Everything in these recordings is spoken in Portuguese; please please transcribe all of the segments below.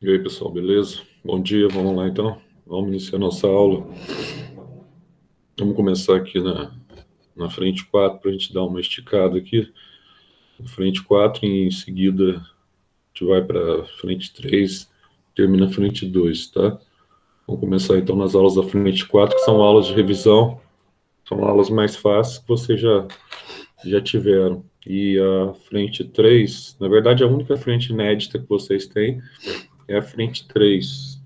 E aí, pessoal, beleza? Bom dia, vamos lá então. Vamos iniciar nossa aula. Vamos começar aqui na frente 4 para a gente dar uma esticada aqui. Na frente 4, e em seguida a gente vai para frente 3, termina a frente 2, tá? Vamos começar então nas aulas da frente 4, que são aulas de revisão. São aulas mais fáceis que vocês já tiveram. E a frente 3, na verdade, a única frente inédita que vocês têm é a frente 3.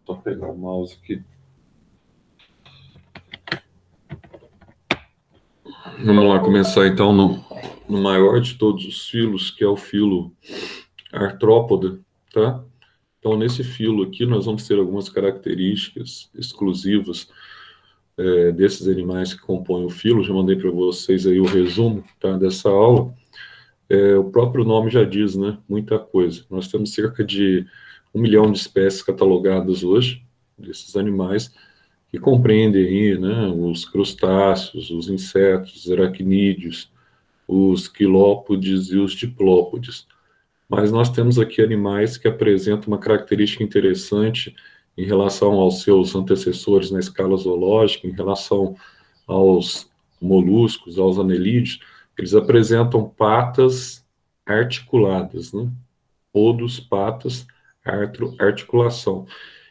Vou pegar o mouse aqui. Vamos lá começar então no maior de todos os filos, que é o filo artrópoda, tá? Então, nesse filo aqui, nós vamos ter algumas características exclusivas desses animais que compõem o filo. Já mandei para vocês aí o resumo, tá, dessa aula. O próprio nome já diz, né? Muita coisa. Nós temos cerca de 1 milhão de espécies catalogadas hoje, desses animais, que compreendem aí, né, os crustáceos, os insetos, os aracnídeos, os quilópodes e os diplópodes. Mas nós temos aqui animais que apresentam uma característica interessante em relação aos seus antecessores na escala zoológica, em relação aos moluscos, aos anelídeos. Eles apresentam patas articuladas, né? Podos, patas, articulação.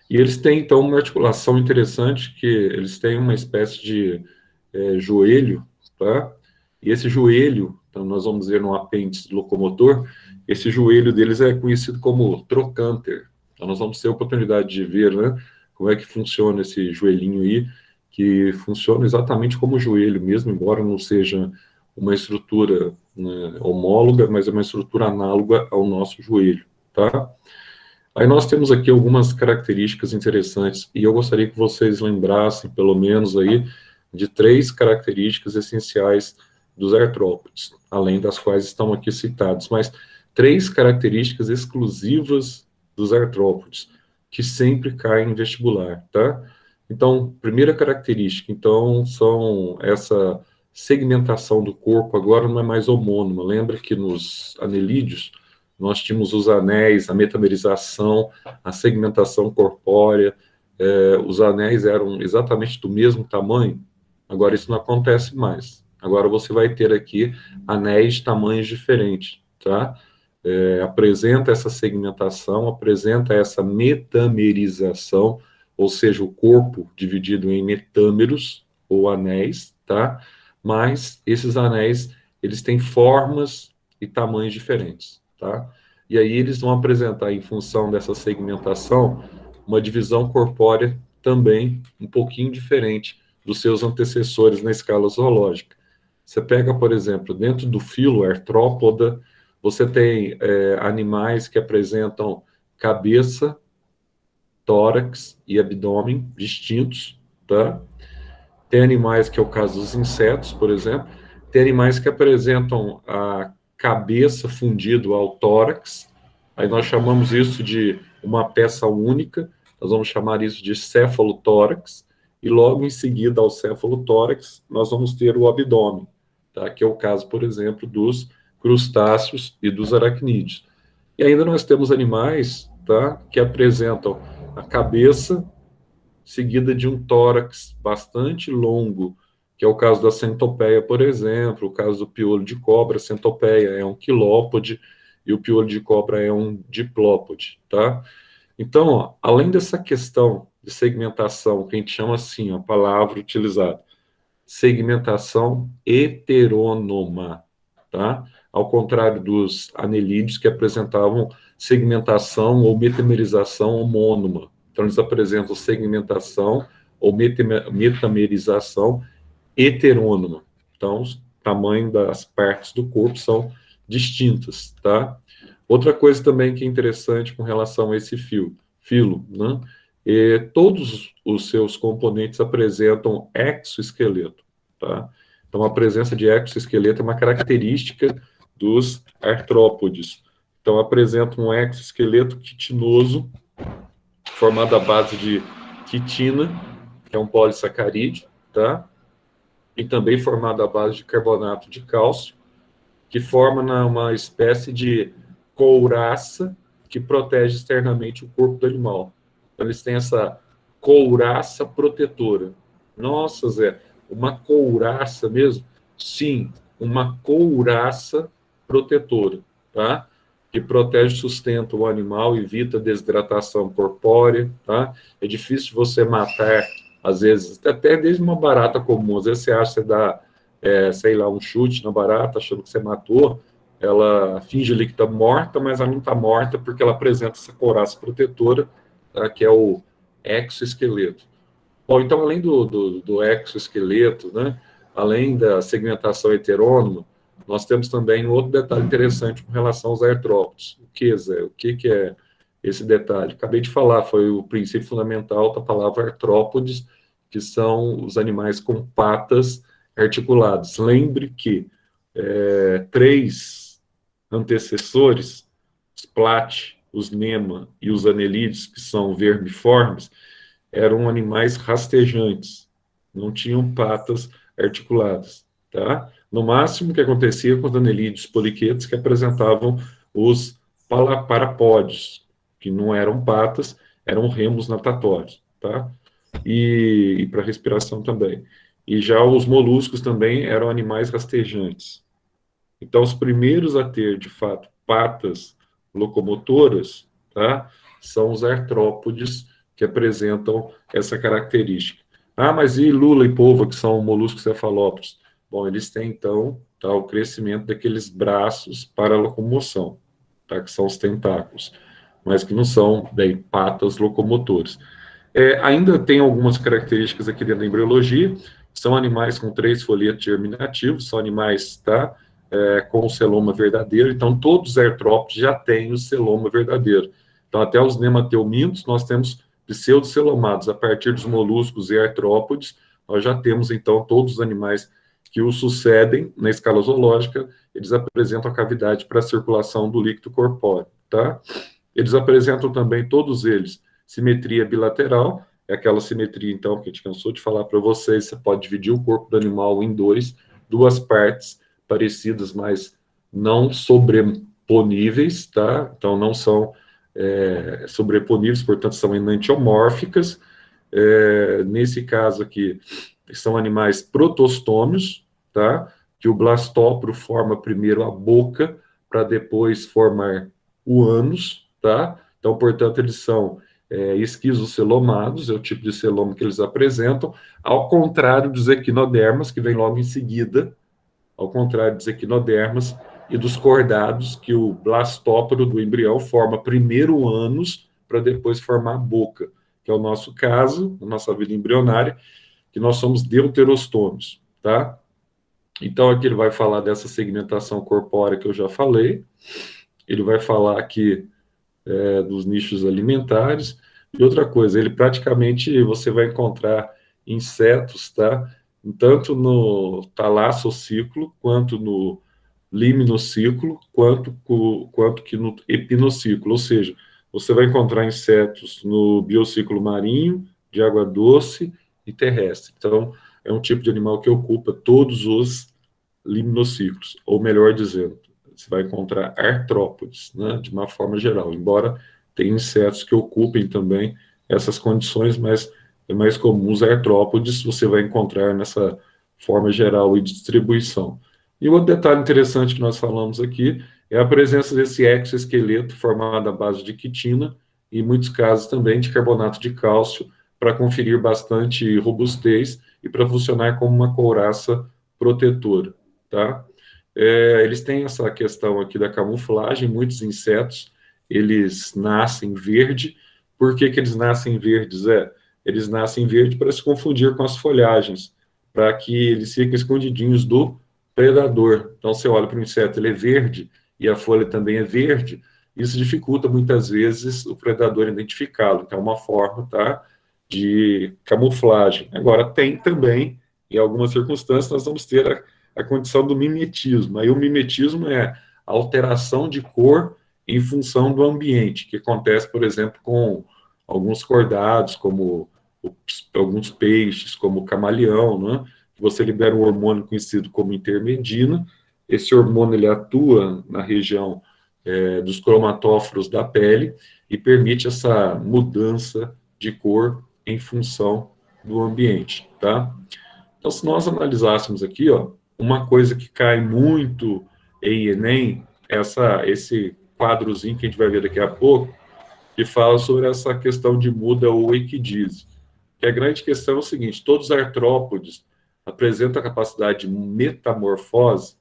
E eles têm, então, uma articulação interessante, que eles têm uma espécie de joelho, tá? E esse joelho, então nós vamos dizer no apêndice locomotor, esse joelho deles é conhecido como trocânter. Então nós vamos ter a oportunidade de ver, né, como é que funciona esse joelhinho aí, que funciona exatamente como o joelho mesmo, embora não seja uma estrutura, né, homóloga, mas é uma estrutura análoga ao nosso joelho, tá? Aí nós temos aqui algumas características interessantes, e eu gostaria que vocês lembrassem, pelo menos aí, de 3 características essenciais dos artrópodes, além das quais estão aqui citados, mas 3 características exclusivas dos artrópodes, que sempre caem em vestibular, tá? Então, primeira característica, então, são essa segmentação do corpo, agora não é mais homônima. Lembra que nos anelídeos nós tínhamos os anéis, a metamerização, a segmentação corpórea, os anéis eram exatamente do mesmo tamanho. Agora isso não acontece mais. Agora você vai ter aqui anéis de tamanhos diferentes, tá? Apresenta essa segmentação, apresenta essa metamerização, ou seja, o corpo dividido em metâmeros ou anéis, tá? Mas esses anéis, eles têm formas e tamanhos diferentes, tá? E aí eles vão apresentar, em função dessa segmentação, uma divisão corpórea também um pouquinho diferente dos seus antecessores na escala zoológica. Você pega, por exemplo, dentro do filo artrópoda, você tem animais que apresentam cabeça, tórax e abdômen distintos, tá? Tem animais que é o caso dos insetos, por exemplo. Tem animais que apresentam a cabeça fundido ao tórax. Aí nós chamamos isso de uma peça única. Nós vamos chamar isso de cefalotórax. E logo em seguida ao cefalotórax, nós vamos ter o abdômen, tá? Que é o caso, por exemplo, dos crustáceos e dos aracnídeos. E ainda nós temos animais, tá, que apresentam a cabeça seguida de um tórax bastante longo, que é o caso da centopeia, por exemplo, o caso do piolho de cobra. A centopeia é um quilópode e o piolho de cobra é um diplópode, tá? Então, ó, além dessa questão de segmentação, que a gente chama assim, a palavra utilizada, segmentação heterônoma, tá? Ao contrário dos anelídeos, que apresentavam segmentação ou metamerização homônima. Então, eles apresentam segmentação ou metamerização heterônoma. Então, o tamanho das partes do corpo são distintas, tá? Outra coisa também que é interessante com relação a esse filo, né? Todos os seus componentes apresentam exoesqueleto, tá? Então, a presença de exoesqueleto é uma característica dos artrópodes. Então, apresenta um exoesqueleto quitinoso, formado à base de quitina, que é um polissacarídeo, tá? E também formado à base de carbonato de cálcio, que forma uma espécie de couraça, que protege externamente o corpo do animal. Então, eles têm essa couraça protetora. Nossa, Zé, uma couraça mesmo? Sim, uma couraça protetora, tá? Que protege, sustenta o animal, evita desidratação corpórea, tá? É difícil você matar, às vezes, até desde uma barata comum. Às vezes você acha que você dá, sei lá, um chute na barata, achando que você matou, ela finge ali que está morta, mas ela não está morta porque ela apresenta essa couraça protetora, tá? Que é o exoesqueleto. Bom, então, além do exoesqueleto, né, além da segmentação heterônoma, nós temos também um outro detalhe interessante com relação aos artrópodes. O que, Zé? O que é esse detalhe? Acabei de falar, foi o princípio fundamental da palavra artrópodes, que são os animais com patas articuladas. Lembre que três antecessores, os Platy, os Nema e os Anelídeos, que são vermiformes, eram animais rastejantes, não tinham patas articuladas, tá? No máximo, o que acontecia com os anelídeos poliquetos, que apresentavam os parapódios, que não eram patas, eram remos natatórios, tá? E para respiração também. E já os moluscos também eram animais rastejantes. Então, os primeiros a ter, de fato, patas locomotoras, tá? São os artrópodes, que apresentam essa característica. Ah, mas e lula e polva, que são moluscos cefalópodes? Bom, eles têm, então, tá, o crescimento daqueles braços para a locomoção, tá, que são os tentáculos, mas que não são, bem, patas locomotoras. Ainda tem algumas características aqui dentro da embriologia, são animais com 3 folhetos germinativos, são animais, tá, com o celoma verdadeiro, então todos os artrópodes já têm o celoma verdadeiro. Então, até os nemateumintos, nós temos pseudocelomados. A partir dos moluscos e artrópodes, nós já temos, então, todos os animais que o sucedem na escala zoológica, eles apresentam a cavidade para a circulação do líquido corpóreo, tá? Eles apresentam também, todos eles, simetria bilateral, é aquela simetria, então, que a gente cansou de falar para vocês, você pode dividir o corpo do animal em duas partes parecidas, mas não sobreponíveis, tá? Então, não são sobreponíveis, portanto, são enantiomórficas. Nesse caso aqui, são animais protostômios, tá? Que o blastóporo forma primeiro a boca, para depois formar o ânus, tá? Então, portanto, eles são esquizocelomados, é o tipo de celoma que eles apresentam, ao contrário dos equinodermas, que vem logo em seguida, ao contrário dos equinodermas e dos cordados, que o blastóporo do embrião forma primeiro o ânus para depois formar a boca, que é o nosso caso, na nossa vida embrionária, que nós somos deuterostômios, tá? Então, aqui ele vai falar dessa segmentação corpórea que eu já falei, ele vai falar aqui dos nichos alimentares, e outra coisa, ele praticamente, você vai encontrar insetos, tá? Tanto no talassociclo, quanto no liminociclo, quanto que no epinociclo, ou seja, você vai encontrar insetos no biociclo marinho, de água doce e terrestre. Então, é um tipo de animal que ocupa todos os liminociclos, ou melhor dizendo, você vai encontrar artrópodes, né, de uma forma geral, embora tenha insetos que ocupem também essas condições, mas é mais comum os artrópodes, você vai encontrar nessa forma geral e de distribuição. E outro detalhe interessante que nós falamos aqui é a presença desse exoesqueleto formado à base de quitina e, em muitos casos, também de carbonato de cálcio, para conferir bastante robustez e para funcionar como uma couraça protetora, tá? Eles têm essa questão aqui da camuflagem, muitos insetos, eles nascem verde. Por que eles nascem verdes? Eles nascem verde para se confundir com as folhagens, para que eles fiquem escondidinhos do predador. Então, você olha para o inseto, ele é verde, e a folha também é verde, isso dificulta muitas vezes o predador identificá-lo. Então, é uma forma, tá, de camuflagem. Agora, tem também, em algumas circunstâncias, nós vamos ter a condição do mimetismo. Aí o mimetismo é a alteração de cor em função do ambiente, que acontece, por exemplo, com alguns cordados, como alguns peixes, como o camaleão, né? Você libera um hormônio conhecido como intermedina. Esse hormônio ele atua na região dos cromatóforos da pele e permite essa mudança de cor em função do ambiente, tá? Então, se nós analisássemos aqui, ó, uma coisa que cai muito em Enem, esse quadrozinho que a gente vai ver daqui a pouco, que fala sobre essa questão de muda ou equidise. Que a grande questão é o seguinte: todos os artrópodes apresentam a capacidade de metamorfose.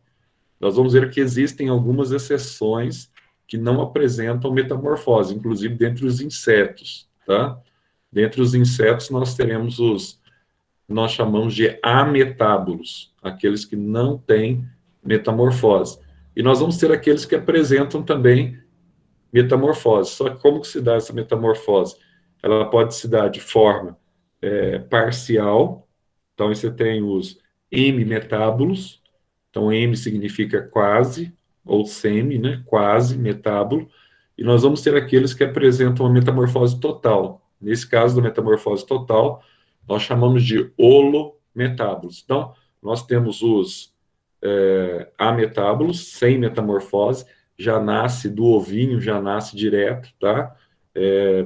Nós vamos ver que existem algumas exceções que não apresentam metamorfose, inclusive dentre os insetos, tá? Dentre os insetos, nós teremos nós chamamos de ametábulos, aqueles que não têm metamorfose. E nós vamos ter aqueles que apresentam também metamorfose. Só que como que se dá essa metamorfose? Ela pode se dar de forma parcial. Então, você tem os hemimetábulos. Então, M significa quase, ou semi, né? Quase metábulo. E nós vamos ter aqueles que apresentam uma metamorfose total. Nesse caso da metamorfose total, nós chamamos de holometábulos. Então, nós temos os ametábulos, sem metamorfose, já nasce do ovinho, já nasce direto, tá?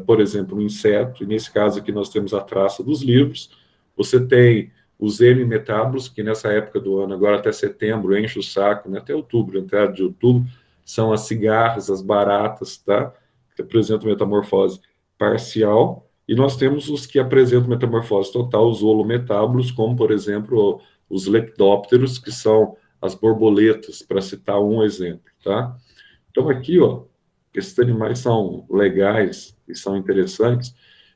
Por exemplo, um inseto, e nesse caso aqui nós temos a traça dos livros. Você tem os hemimetábulos, que nessa época do ano, agora até setembro, enche o saco, né? Até outubro, entrada de outubro, são as cigarras, as baratas, tá? Que apresentam metamorfose parcial. E nós temos os que apresentam metamorfose total, os holometábulos, como, por exemplo, os lepidópteros, que são as borboletas, para citar um exemplo, tá? Então, aqui, ó, esses animais são legais e são interessantes,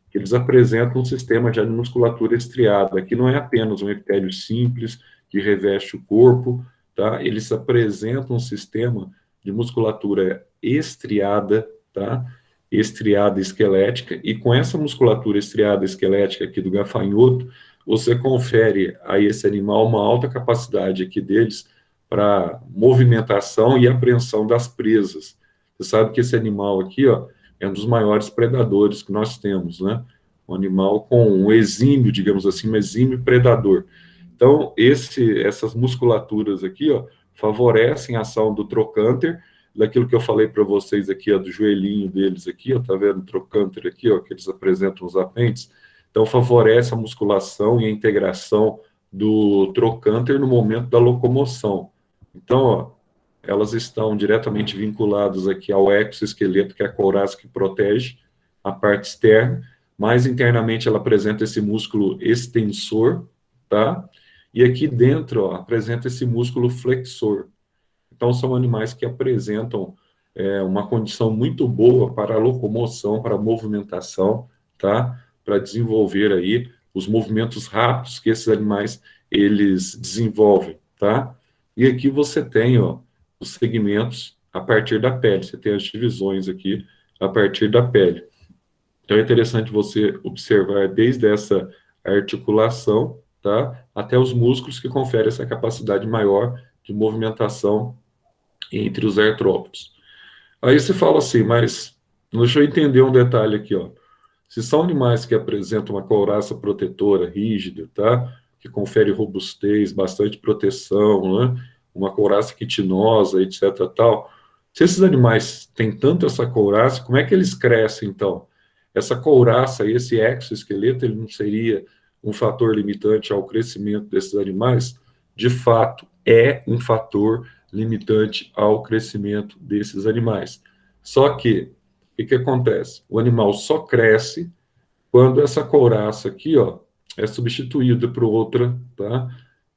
que eles apresentam um sistema de musculatura estriada. Aqui não é apenas um epitélio simples que reveste o corpo, tá? Eles apresentam um sistema de musculatura estriada, tá? Estriada esquelética, e com essa musculatura estriada esquelética aqui do gafanhoto, você confere a esse animal uma alta capacidade aqui deles para movimentação e apreensão das presas. Você sabe que esse animal aqui, ó, é um dos maiores predadores que nós temos, né? Um animal com um exímio, digamos assim, um exímio predador. Então, essas musculaturas aqui, ó, favorecem a ação do trocânter, daquilo que eu falei para vocês aqui, ó, do joelhinho deles aqui, ó, tá vendo o trocânter aqui, ó, que eles apresentam os apêndices. Então, favorece a musculação e a integração do trocânter no momento da locomoção. Então, ó, elas estão diretamente vinculadas aqui ao exoesqueleto, que é a couraça que protege a parte externa, mas internamente ela apresenta esse músculo extensor, tá? E aqui dentro, ó, apresenta esse músculo flexor. Então, são animais que apresentam uma condição muito boa para a locomoção, para a movimentação, tá? Para desenvolver aí os movimentos rápidos que esses animais, eles desenvolvem, tá? E aqui você tem, ó, os segmentos a partir da pele. Você tem as divisões aqui a partir da pele. Então, é interessante você observar desde essa articulação, tá? Até os músculos que conferem essa capacidade maior de movimentação entre os artrópodes. Aí você fala assim, mas deixa eu entender um detalhe aqui, ó. Se são animais que apresentam uma couraça protetora rígida, tá? Que confere robustez, bastante proteção, né? Uma couraça quitinosa, etc, tal. Se esses animais têm tanto essa couraça, como é que eles crescem, então? Essa couraça, esse exoesqueleto, ele não seria um fator limitante ao crescimento desses animais? De fato, é um fator limitante ao crescimento desses animais. Só que, o que acontece? O animal só cresce quando essa couraça aqui, ó, é substituída por outra, tá?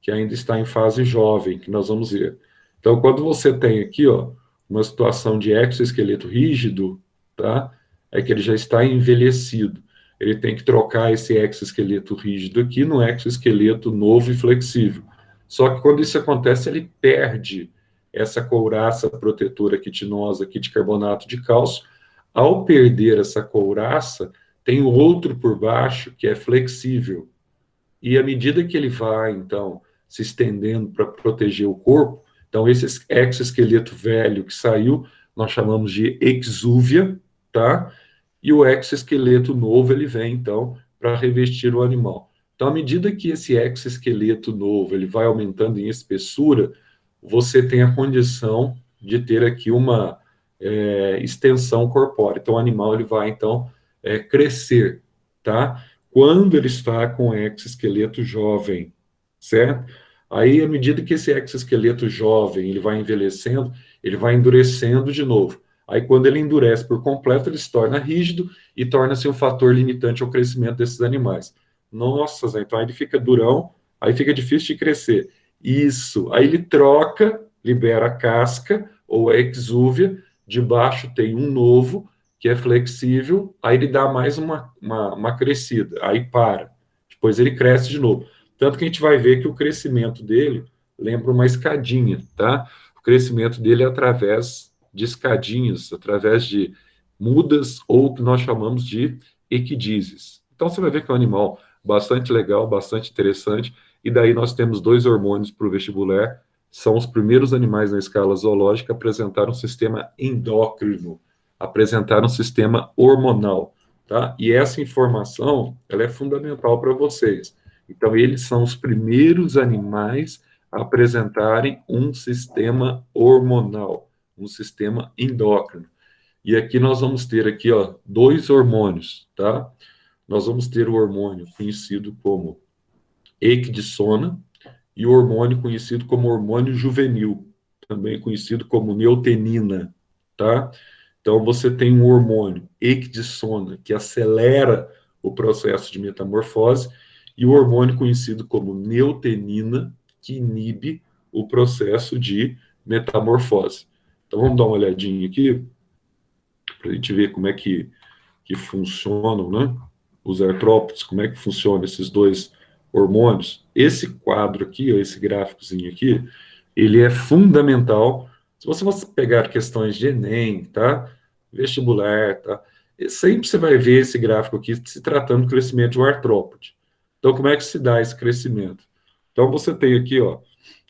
Que ainda está em fase jovem, que nós vamos ver. Então, quando você tem aqui, ó, uma situação de exoesqueleto rígido, tá? É que ele já está envelhecido. Ele tem que trocar esse exoesqueleto rígido aqui no exoesqueleto novo e flexível. Só que quando isso acontece, ele perde essa couraça protetora quitinosa aqui de carbonato de cálcio. Ao perder essa couraça, tem o outro por baixo que é flexível. E à medida que ele vai, então, se estendendo para proteger o corpo, então esse exoesqueleto velho que saiu, nós chamamos de exúvia, tá? E o exoesqueleto novo, ele vem, então, para revestir o animal. Então, à medida que esse exoesqueleto novo ele vai aumentando em espessura, você tem a condição de ter aqui uma extensão corpórea. Então, o animal ele vai, então, crescer, tá? Quando ele está com exoesqueleto jovem, certo? Aí, à medida que esse exoesqueleto jovem ele vai envelhecendo, ele vai endurecendo de novo. Aí, quando ele endurece por completo, ele se torna rígido e torna-se um fator limitante ao crescimento desses animais. Nossa, Zé, então aí ele fica durão, aí fica difícil de crescer. Isso. Aí ele troca, libera a casca ou a exúvia, debaixo tem um novo, que é flexível, aí ele dá mais uma crescida, aí para. Depois ele cresce de novo. Tanto que a gente vai ver que o crescimento dele lembra uma escadinha, tá? O crescimento dele é através de escadinhas, através de mudas, ou o que nós chamamos de equidizes. Então você vai ver que é um animal bastante legal, bastante interessante, e daí nós temos dois hormônios para o vestibular, são os primeiros animais na escala zoológica a apresentar um sistema endócrino, apresentar um sistema hormonal, tá? E essa informação, ela é fundamental para vocês. Então, eles são os primeiros animais a apresentarem um sistema hormonal, um sistema endócrino. E aqui nós vamos ter aqui, ó, dois hormônios, tá? Nós vamos ter o hormônio conhecido como equidisona, e o hormônio conhecido como hormônio juvenil, também conhecido como neutenina, tá? Então você tem um hormônio equidisona que acelera o processo de metamorfose e o hormônio conhecido como neutenina que inibe o processo de metamorfose. Então vamos dar uma olhadinha aqui para a gente ver como é que funcionam, né? Os artrópodes, como é que funcionam esses dois hormônios. Esse quadro aqui, ó, esse gráficozinho aqui, ele é fundamental. Se você pegar questões de Enem, tá? Vestibular, tá? E sempre você vai ver esse gráfico aqui se tratando do crescimento de um artrópode. Então, como é que se dá esse crescimento? Então, você tem aqui, ó,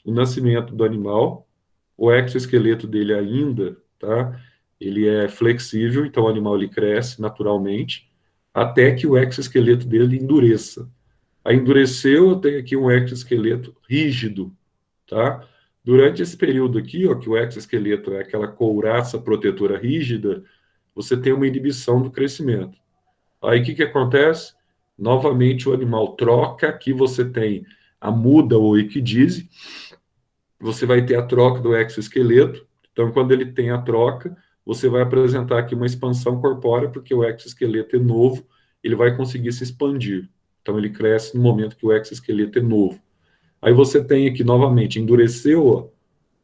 o nascimento do animal, o exoesqueleto dele ainda, tá? Ele é flexível, então o animal ele cresce naturalmente, até que o exoesqueleto dele endureça. Aí endureceu, eu tenho aqui um exoesqueleto rígido, tá? Durante esse período aqui, ó, que o exoesqueleto é aquela couraça protetora rígida, você tem uma inibição do crescimento. Aí o que acontece? Novamente o animal troca, aqui você tem a muda ou equidise, você vai ter a troca do exoesqueleto. Então, quando ele tem a troca, você vai apresentar aqui uma expansão corpórea, porque o exoesqueleto é novo, ele vai conseguir se expandir. Então, ele cresce no momento que o exoesqueleto é novo. Aí você tem aqui, novamente, endureceu, ó,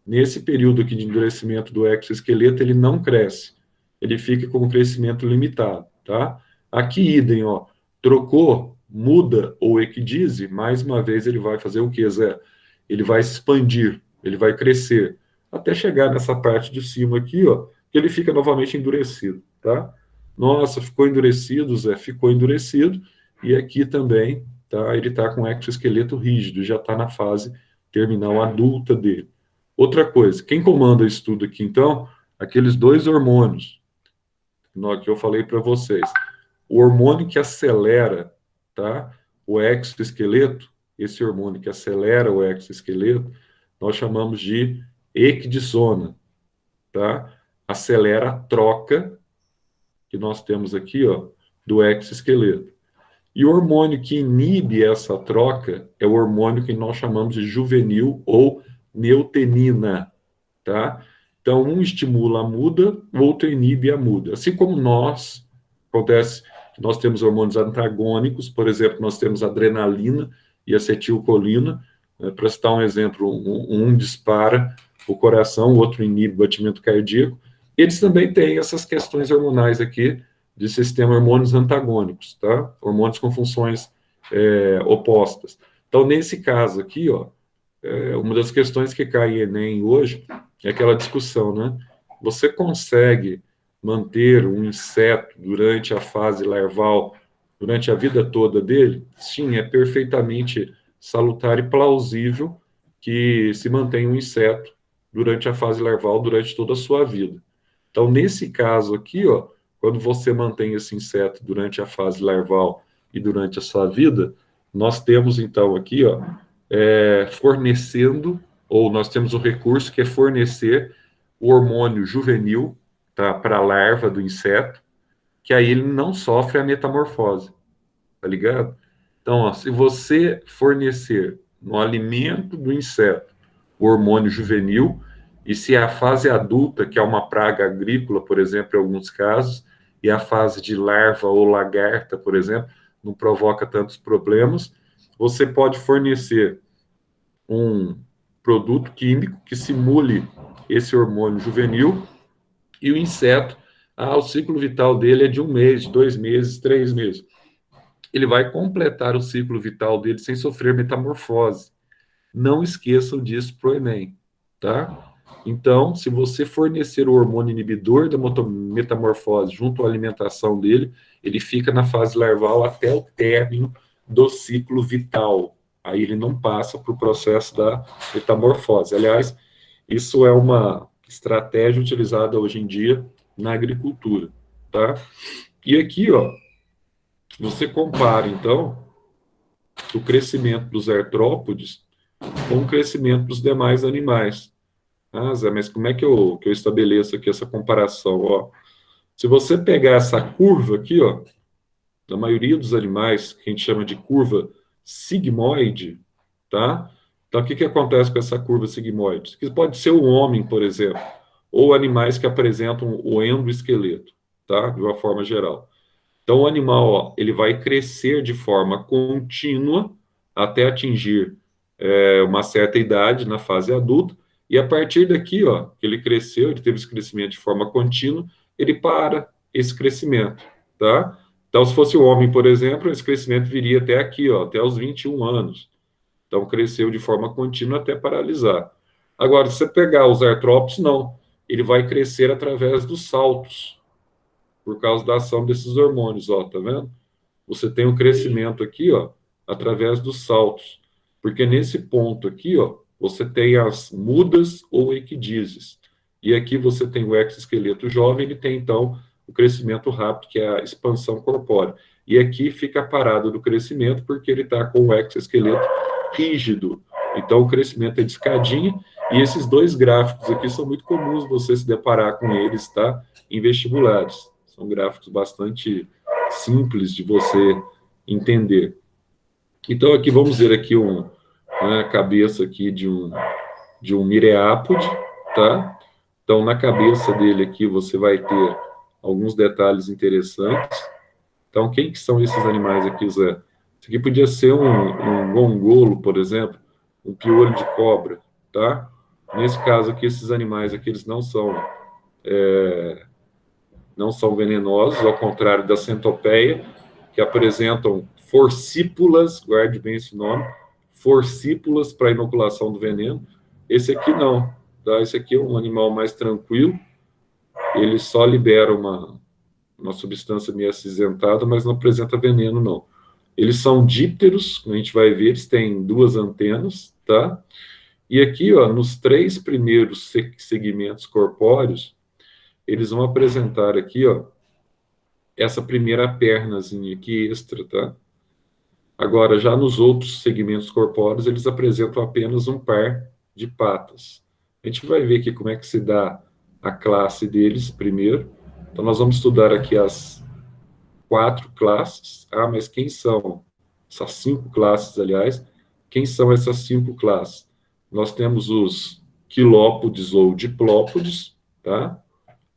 nesse período aqui de endurecimento do exoesqueleto, ele não cresce. Ele fica com um crescimento limitado, tá? Aqui, idem, ó, trocou, muda ou equidise, mais uma vez ele vai fazer o que, Zé? Ele vai se expandir, ele vai crescer, até chegar nessa parte de cima aqui, ó, que ele fica novamente endurecido, tá? Nossa, ficou endurecido, Zé, ficou endurecido, e aqui também, tá? Ele está com exoesqueleto rígido, já está na fase terminal adulta dele. Outra coisa, quem comanda isso tudo aqui, então, aqueles dois hormônios que eu falei para vocês. O hormônio que acelera, tá, o exoesqueleto, esse hormônio que acelera o exoesqueleto, nós chamamos de equidisona, tá? Acelera a troca que nós temos aqui, ó, do exoesqueleto. E o hormônio que inibe essa troca é o hormônio que nós chamamos de juvenil ou neutenina, tá? Então, um estimula a muda, o outro inibe a muda. Assim como nós, acontece que nós temos hormônios antagônicos, por exemplo, nós temos adrenalina e acetilcolina, né, para citar um exemplo, um dispara o coração, o outro inibe o batimento cardíaco. Eles também têm essas questões hormonais aqui, de sistema hormônios antagônicos, tá? Hormônios com funções opostas. Então, nesse caso aqui, ó, uma das questões que cai em Enem hoje é aquela discussão, né? Você consegue manter um inseto durante a fase larval, durante a vida toda dele? Sim, é perfeitamente salutar e plausível que se mantenha um inseto durante a fase larval, durante toda a sua vida. Então, nesse caso aqui, ó, quando você mantém esse inseto durante a fase larval e durante a sua vida, nós temos então aqui, ó, fornecendo, ou nós temos um recurso que é fornecer o hormônio juvenil, tá, para a larva do inseto, que aí ele não sofre a metamorfose, tá ligado? Então, ó, se você fornecer no alimento do inseto o hormônio juvenil, e se a fase adulta, que é uma praga agrícola, por exemplo, em alguns casos, e a fase de larva ou lagarta, por exemplo, não provoca tantos problemas, você pode fornecer um produto químico que simule esse hormônio juvenil e o inseto, o ciclo vital dele é de 1 mês, 2 meses, 3 meses. Ele vai completar o ciclo vital dele sem sofrer metamorfose. Não esqueçam disso para o Enem, tá? Então, se você fornecer o hormônio inibidor da metamorfose junto à alimentação dele, ele fica na fase larval até o término do ciclo vital. Aí ele não passa para o processo da metamorfose. Aliás, isso é uma estratégia utilizada hoje em dia na agricultura, tá? E aqui, ó, você compara, então, o crescimento dos artrópodes com o crescimento dos demais animais. Ah, Zé, mas como é que eu estabeleço aqui essa comparação? Ó, se você pegar essa curva aqui, ó, da maioria dos animais, que a gente chama de curva sigmoide, tá? Então, o que acontece com essa curva sigmoide? Que pode ser o homem, por exemplo, ou animais que apresentam o endoesqueleto, tá? De uma forma geral. Então, o animal, ó, ele vai crescer de forma contínua até atingir uma certa idade na fase adulta, e a partir daqui, ó, que ele cresceu, ele teve esse crescimento de forma contínua, ele para esse crescimento, tá? Então, se fosse o homem, por exemplo, esse crescimento viria até aqui, ó, até os 21 anos. Então, cresceu de forma contínua até paralisar. Agora, se você pegar os artrópodes, não. Ele vai crescer através dos saltos, por causa da ação desses hormônios, ó, tá vendo? Você tem o crescimento aqui, ó, através dos saltos. Porque nesse ponto aqui, ó, você tem as mudas ou equidízes. E aqui você tem o exoesqueleto jovem, ele tem, então, o crescimento rápido, que é a expansão corpórea. E aqui fica parado do crescimento, porque ele está com o exoesqueleto rígido. Então, o crescimento é de escadinha, e esses dois gráficos aqui são muito comuns você se deparar com eles, tá? Em vestibulares. São gráficos bastante simples de você entender. Então, aqui vamos ver aqui a cabeça aqui de um mireápode, tá? Então, na cabeça dele aqui você vai ter alguns detalhes interessantes. Então, quem que são esses animais aqui, Zé? Isso aqui podia ser um gongolo, por exemplo, um piolho de cobra, tá? Nesse caso aqui, esses animais aqui, eles não são venenosos, ao contrário da centopeia, que apresentam forcípulas, guarde bem esse nome, forcípulas para inoculação do veneno. Esse aqui não, tá? Esse aqui é um animal mais tranquilo, ele só libera uma substância meio acinzentada, mas não apresenta veneno, não. Eles são dípteros, como a gente vai ver, eles têm 2 antenas, tá? E aqui, ó, nos 3 primeiros segmentos corpóreos, eles vão apresentar aqui, ó, essa primeira pernazinha aqui extra, tá? Agora, já nos outros segmentos corpóreos, eles apresentam apenas um par de patas. A gente vai ver aqui como é que se dá a classe deles primeiro. Então, nós vamos estudar aqui as 4 classes. Ah, mas quem são essas 5 classes, aliás? Quem são essas 5 classes? Nós temos os quilópodes ou diplópodes, tá?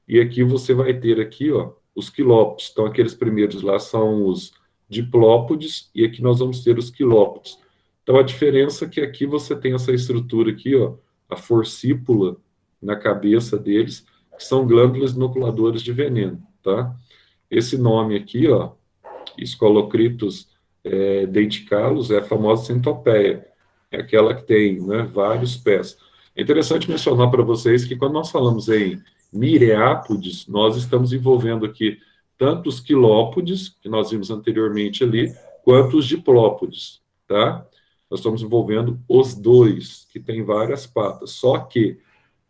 E aqui você vai ter aqui, ó, os quilópodes. Então, aqueles primeiros lá são os diplópodes, e aqui nós vamos ter os quilópodes. Então, a diferença é que aqui você tem essa estrutura aqui, ó, a forcípula na cabeça deles, que são glândulas inoculadoras de veneno, tá? Esse nome aqui, ó, Scolocriptus denticalos, é a famosa centopeia, é aquela que tem, né, vários pés. É interessante mencionar para vocês que quando nós falamos em mireápodes, nós estamos envolvendo aqui tanto os quilópodes, que nós vimos anteriormente ali, quanto os diplópodes, tá? Nós estamos envolvendo os dois, que têm várias patas. Só que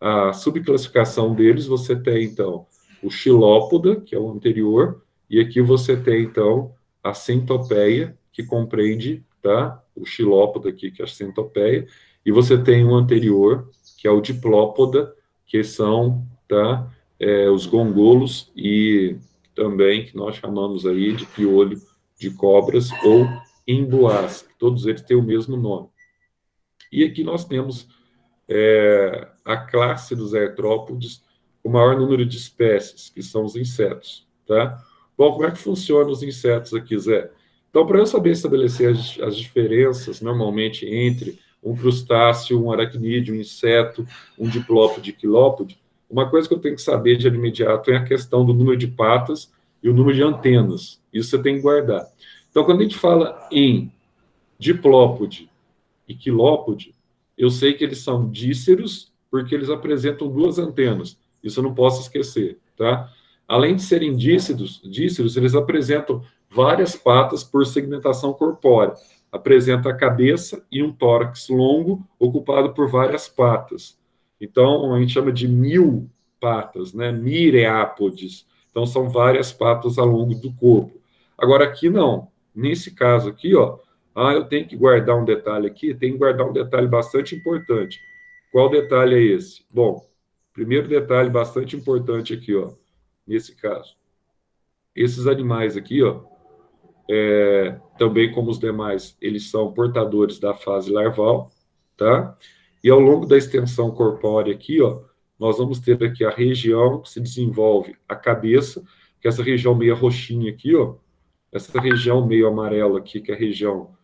a subclassificação deles, você tem, então, o xilópoda, que é o anterior, e aqui você tem, então, a centopeia, que compreende, tá? O xilópoda aqui, que é a centopeia, e você tem o anterior, que é o diplópoda, que são, tá? os gongolos e também, que nós chamamos aí de piolho de cobras ou emboás, todos eles têm o mesmo nome. E aqui nós temos a classe dos artrópodes, o maior número de espécies, que são os insetos, tá? Bom, como é que funcionam os insetos aqui, Zé? Então, para eu saber estabelecer as diferenças, normalmente, entre um crustáceo, um aracnídeo, um inseto, um diplópode e quilópode, uma coisa que eu tenho que saber de imediato é a questão do número de patas e o número de antenas. Isso você tem que guardar. Então, quando a gente fala em diplópode e quilópode, eu sei que eles são díceros porque eles apresentam duas antenas. Isso eu não posso esquecer, tá? Além de serem díceros, eles apresentam várias patas por segmentação corpórea. Apresenta a cabeça e um tórax longo ocupado por várias patas. Então, a gente chama de mil patas, né? Mireápodes. Então, são várias patas ao longo do corpo. Agora, aqui não. Nesse caso aqui, ó, eu tenho que guardar um detalhe aqui, tenho que guardar um detalhe bastante importante. Qual detalhe é esse? Bom, primeiro detalhe bastante importante aqui, ó, nesse caso. Esses animais aqui, ó, também como os demais, eles são portadores da fase larval, tá? E ao longo da extensão corpórea aqui, ó, nós vamos ter aqui a região que se desenvolve a cabeça, que é essa região meio roxinha aqui, ó, essa região meio amarela aqui, que é a região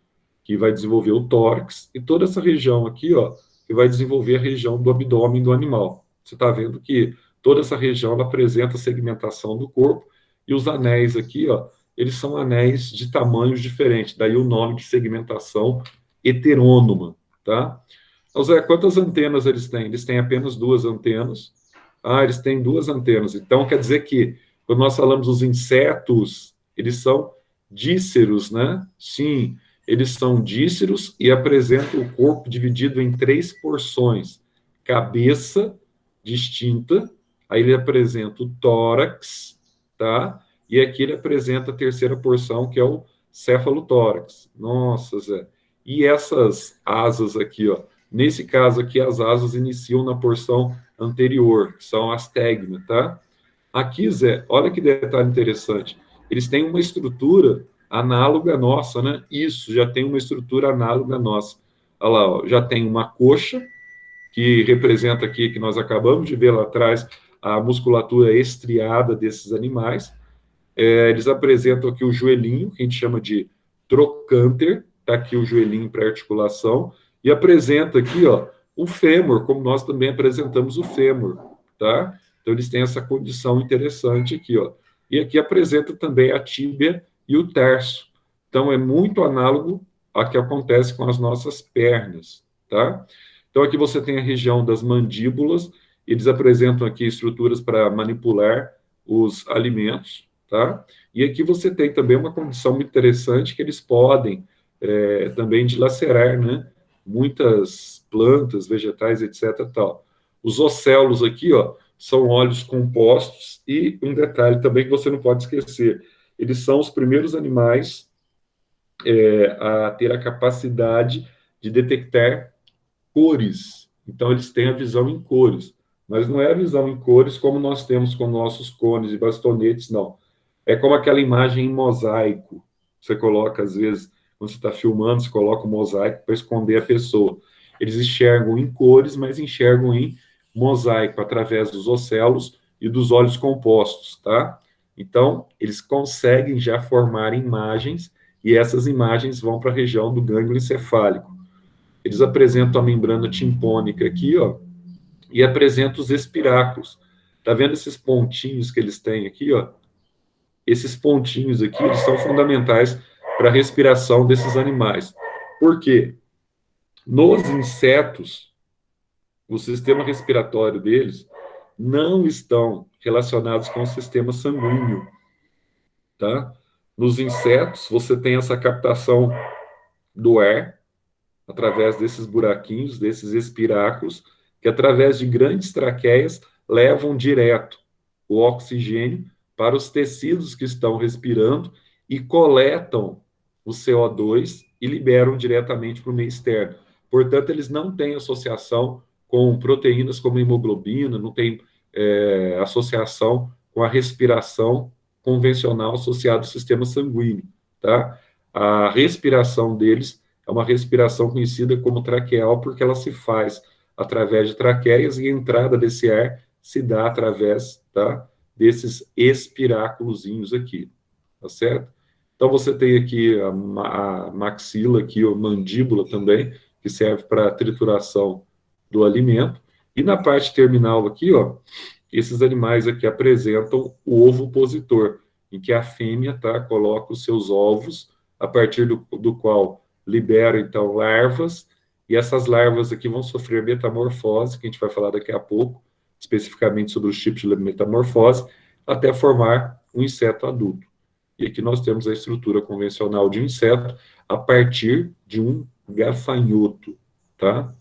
que vai desenvolver o tórax, e toda essa região aqui, ó, que vai desenvolver a região do abdômen do animal. Você está vendo que toda essa região ela apresenta segmentação do corpo, e os anéis aqui, ó, eles são anéis de tamanhos diferentes, daí o nome de segmentação heterônoma, tá? Então, Zé, quantas antenas eles têm? Eles têm apenas duas antenas. Eles têm duas antenas. Então, quer dizer que, quando nós falamos dos insetos, eles são díceros, né? Sim, eles são díceros e apresentam o corpo dividido em três porções. Cabeça distinta, aí ele apresenta o tórax, tá? E aqui ele apresenta a terceira porção, que é o cefalotórax. Nossa, Zé. E essas asas aqui, ó. Nesse caso aqui, as asas iniciam na porção anterior, que são as tegmas, tá? Aqui, Zé, olha que detalhe interessante. Eles têm uma estrutura análoga à nossa, né? Isso, já tem uma estrutura análoga à nossa. Olha lá, ó, já tem uma coxa, que representa aqui, que nós acabamos de ver lá atrás, a musculatura estriada desses animais. Eles apresentam aqui o joelhinho, que a gente chama de trocânter, tá aqui o joelhinho para articulação, e apresenta aqui, ó, o fêmur, como nós também apresentamos o fêmur, tá? Então, eles têm essa condição interessante aqui, ó. E aqui apresenta também a tíbia e o terço. Então, é muito análogo ao que acontece com as nossas pernas, tá? Então, aqui você tem a região das mandíbulas, eles apresentam aqui estruturas para manipular os alimentos, tá? E aqui você tem também uma condição muito interessante que eles podem também dilacerar, né? Muitas plantas, vegetais, etc. Tal. Os ocelos aqui, ó, são óleos compostos e um detalhe também que você não pode esquecer, eles são os primeiros animais a ter a capacidade de detectar cores. Então, eles têm a visão em cores. Mas não é a visão em cores como nós temos com nossos cones e bastonetes, não. É como aquela imagem em mosaico. Você coloca, às vezes, quando você está filmando, você coloca um mosaico para esconder a pessoa. Eles enxergam em cores, mas enxergam em mosaico, através dos ocelos e dos olhos compostos, tá? Então, eles conseguem já formar imagens, e essas imagens vão para a região do gânglio encefálico. Eles apresentam a membrana timpônica aqui, ó, e apresentam os espiráculos. Tá vendo esses pontinhos que eles têm aqui, ó? Esses pontinhos aqui, eles são fundamentais para a respiração desses animais. Por quê? Nos insetos, o sistema respiratório deles não estão relacionados com o sistema sanguíneo, tá? Nos insetos, você tem essa captação do ar através desses buraquinhos, desses espiráculos, que através de grandes traqueias levam direto o oxigênio para os tecidos que estão respirando e coletam o CO2 e liberam diretamente para o meio externo. Portanto, eles não têm associação com proteínas como hemoglobina, não tem associação com a respiração convencional associada ao sistema sanguíneo, tá? A respiração deles é uma respiração conhecida como traqueal, porque ela se faz através de traqueias e a entrada desse ar se dá através, tá, desses espiráculozinhos aqui, tá certo? Então, você tem aqui a maxila, aqui, a mandíbula também, que serve para trituração do alimento. E na parte terminal aqui, ó, esses animais aqui apresentam o ovopositor, em que a fêmea, tá, coloca os seus ovos, a partir do qual libera, então, larvas, e essas larvas aqui vão sofrer metamorfose, que a gente vai falar daqui a pouco, especificamente sobre os tipos de metamorfose, até formar um inseto adulto. E aqui nós temos a estrutura convencional de um inseto a partir de um gafanhoto, tá?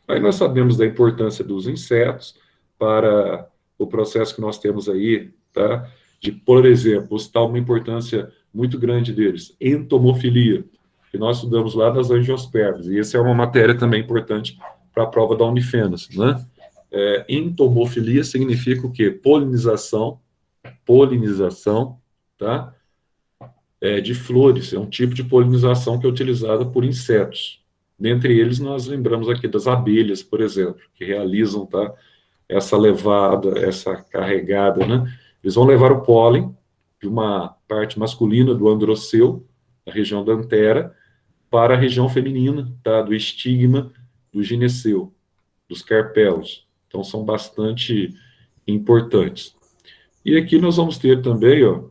Aí nós sabemos da importância dos insetos para o processo que nós temos aí, tá? De, por exemplo, citar uma importância muito grande deles, entomofilia, que nós estudamos lá nas angiospermas, e essa é uma matéria também importante para a prova da Unifenas, né? Entomofilia significa o quê? Polinização, tá? De flores, é um tipo de polinização que é utilizada por insetos. Dentre eles, nós lembramos aqui das abelhas, por exemplo, que realizam, tá, essa levada, essa carregada, né? Eles vão levar o pólen de uma parte masculina do androceu, da região da antera, para a região feminina, tá, do estigma do gineceu, dos carpelos. Então, são bastante importantes. E aqui nós vamos ter também, ó,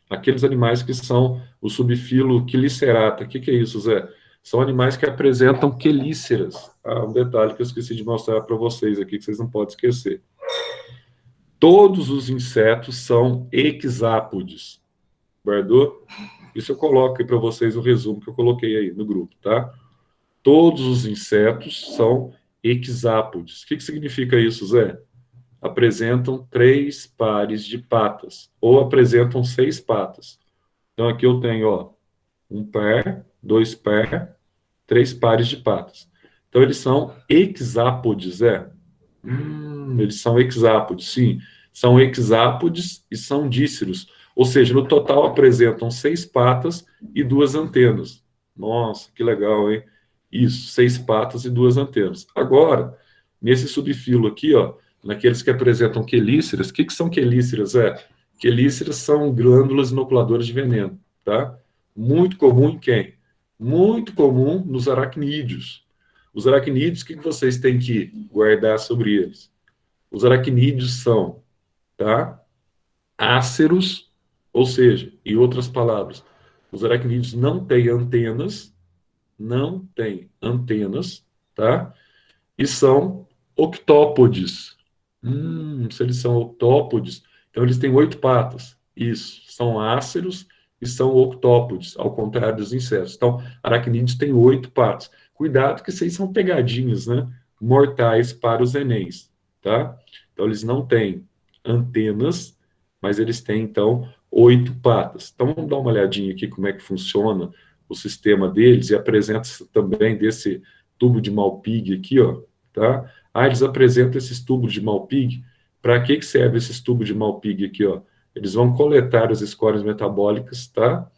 aqueles animais que são o subfilo Chelicerata. O que é isso, Zé? São animais que apresentam quelíceras. Um detalhe que eu esqueci de mostrar para vocês aqui, que vocês não podem esquecer. Todos os insetos são hexápodes. Guardou? Isso eu coloco aí para vocês o resumo que eu coloquei aí no grupo, tá? Todos os insetos são hexápodes. O que significa isso, Zé? Apresentam 3 pares de patas, ou apresentam 6 patas. Então, aqui eu tenho, ó, 1 par, 2 par, 3 pares de patas. Então, eles são hexápodes, eles são hexápodes, sim. São hexápodes e são díceros. Ou seja, no total apresentam 6 patas e 2 antenas. Nossa, que legal, hein? Isso, 6 patas e 2 antenas. Agora, nesse subfilo aqui, ó, naqueles que apresentam quelíceras, o que são quelíceras? Quelíceras são glândulas inoculadoras de veneno, tá? Muito comum em quem? Muito comum nos aracnídeos. Os aracnídeos, o que vocês têm que guardar sobre eles? Os aracnídeos são, tá, áceros, ou seja, em outras palavras, os aracnídeos não têm antenas, tá? E são octópodes. Se eles são octópodes, então eles têm 8 patas. Isso, são áceros e são octópodes, ao contrário dos insetos. Então, aracnídeos têm 8 patas. Cuidado que vocês são pegadinhas, né? Mortais para os enéns, tá? Então, eles não têm antenas, mas eles têm, então, 8 patas. Então, vamos dar uma olhadinha aqui como é que funciona o sistema deles e apresenta também desse tubo de Malpighi aqui, ó, tá? Eles apresentam esses tubos de Malpighi. Para que serve esses tubos de Malpighi aqui, ó? Eles vão coletar as escórias metabólicas, tá?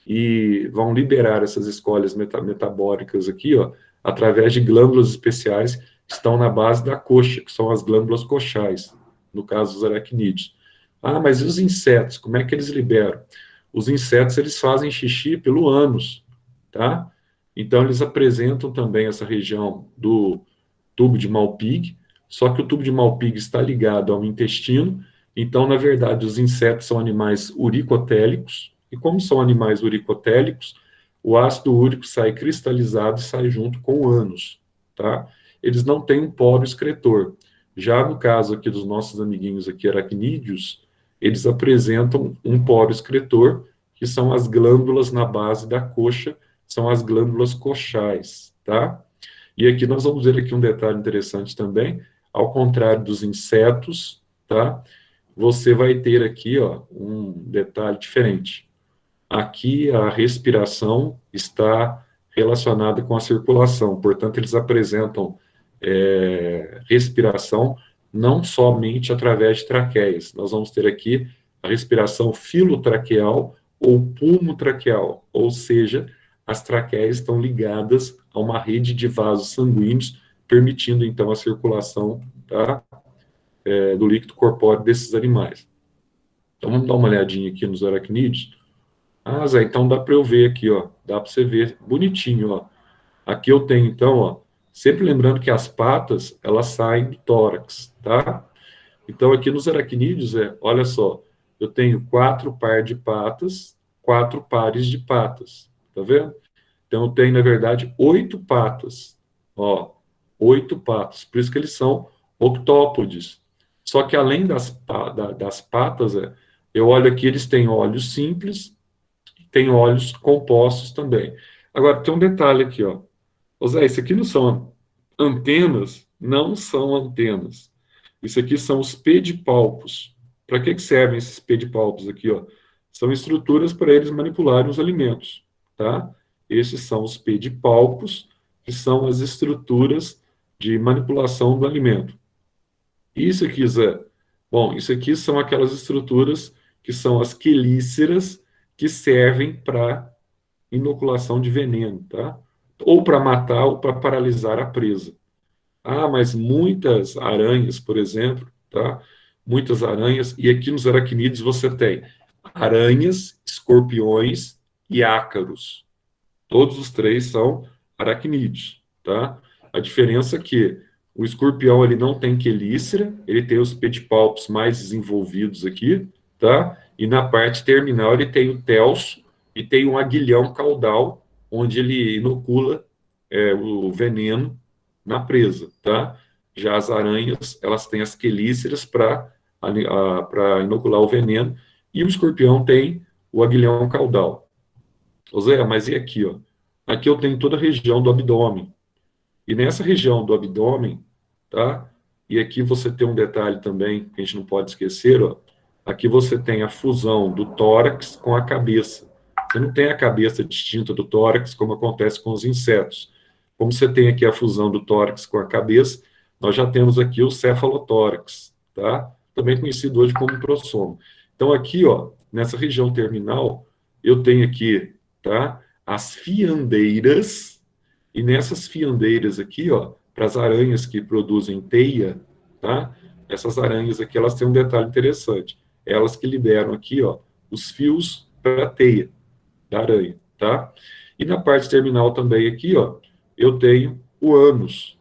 E vão liberar essas escórias metabólicas aqui, ó, através de glândulas especiais que estão na base da coxa, que são as glândulas coxais, no caso dos aracnídeos. Mas e os insetos? Como é que eles liberam? Os insetos, eles fazem xixi pelo ânus, tá? Então, eles apresentam também essa região do tubo de Malpighi, só que o tubo de Malpighi está ligado ao intestino. Então, na verdade, os insetos são animais uricotélicos, e como são animais uricotélicos, o ácido úrico sai cristalizado e sai junto com o ânus, tá? Eles não têm um poro excretor. Já no caso aqui dos nossos amiguinhos aqui, aracnídeos, eles apresentam um poro excretor, que são as glândulas na base da coxa, são as glândulas coxais, tá? E aqui nós vamos ver aqui um detalhe interessante também, ao contrário dos insetos, tá? Você vai ter aqui, ó, um detalhe diferente. Aqui a respiração está relacionada com a circulação, portanto, eles apresentam respiração não somente através de traqueias. Nós vamos ter aqui a respiração filotraqueal ou pulmotraqueal, ou seja, as traqueias estão ligadas a uma rede de vasos sanguíneos, permitindo, então, a circulação, tá, do líquido corpóreo desses animais. Então, vamos dar uma olhadinha aqui nos aracnídeos. Ah, Zé, então dá para eu ver aqui, ó, dá para você ver bonitinho, ó. Aqui eu tenho, então, ó, sempre lembrando que as patas, elas saem do tórax, tá? Então, aqui nos aracnídeos, olha só, eu tenho 4 pares de patas, 4 pares de patas, tá vendo? Então, eu tenho, na verdade, 8 patas, ó, 8 patas, por isso que eles são octópodes. Só que além das patas, eu olho aqui, eles têm olhos simples, tem olhos compostos também. Agora, tem um detalhe aqui, ó. Ô Zé, isso aqui não são antenas? Não são antenas. Isso aqui são os pedipalpos. Para que servem esses pedipalpos aqui, ó? São estruturas para eles manipularem os alimentos, tá? Esses são os pedipalpos, que são as estruturas de manipulação do alimento. Isso aqui, Zé, bom, isso aqui são aquelas estruturas que são as quelíceras que servem para inoculação de veneno, tá? Ou para matar ou para paralisar a presa. Ah, mas muitas aranhas, por exemplo, tá? Muitas aranhas, e aqui nos aracnídeos você tem aranhas, escorpiões e ácaros. Todos os três são aracnídeos, tá? A diferença é que o escorpião ele não tem quelícera, ele tem os pedipalpos mais desenvolvidos aqui, tá? E na parte terminal ele tem o telso e tem um aguilhão caudal, onde ele inocula o veneno na presa, tá? Já as aranhas, elas têm as quelíceras para inocular o veneno, e o escorpião tem o aguilhão caudal. Ô Zé, mas e aqui, ó? Aqui eu tenho toda a região do abdômen. E nessa região do abdômen, tá? E aqui você tem um detalhe também que a gente não pode esquecer, ó. Aqui você tem a fusão do tórax com a cabeça. Você não tem a cabeça distinta do tórax, como acontece com os insetos. Como você tem aqui a fusão do tórax com a cabeça, nós já temos aqui o cefalotórax, tá? Também conhecido hoje como prosoma. Então aqui, ó, nessa região terminal, eu tenho aqui, tá? As fiandeiras, e nessas fiandeiras aqui, ó, para as aranhas que produzem teia, tá? Essas aranhas aqui, elas têm um detalhe interessante. Elas que liberam aqui, ó, os fios para a teia da aranha, tá? E na parte terminal também aqui, ó, eu tenho o ânus.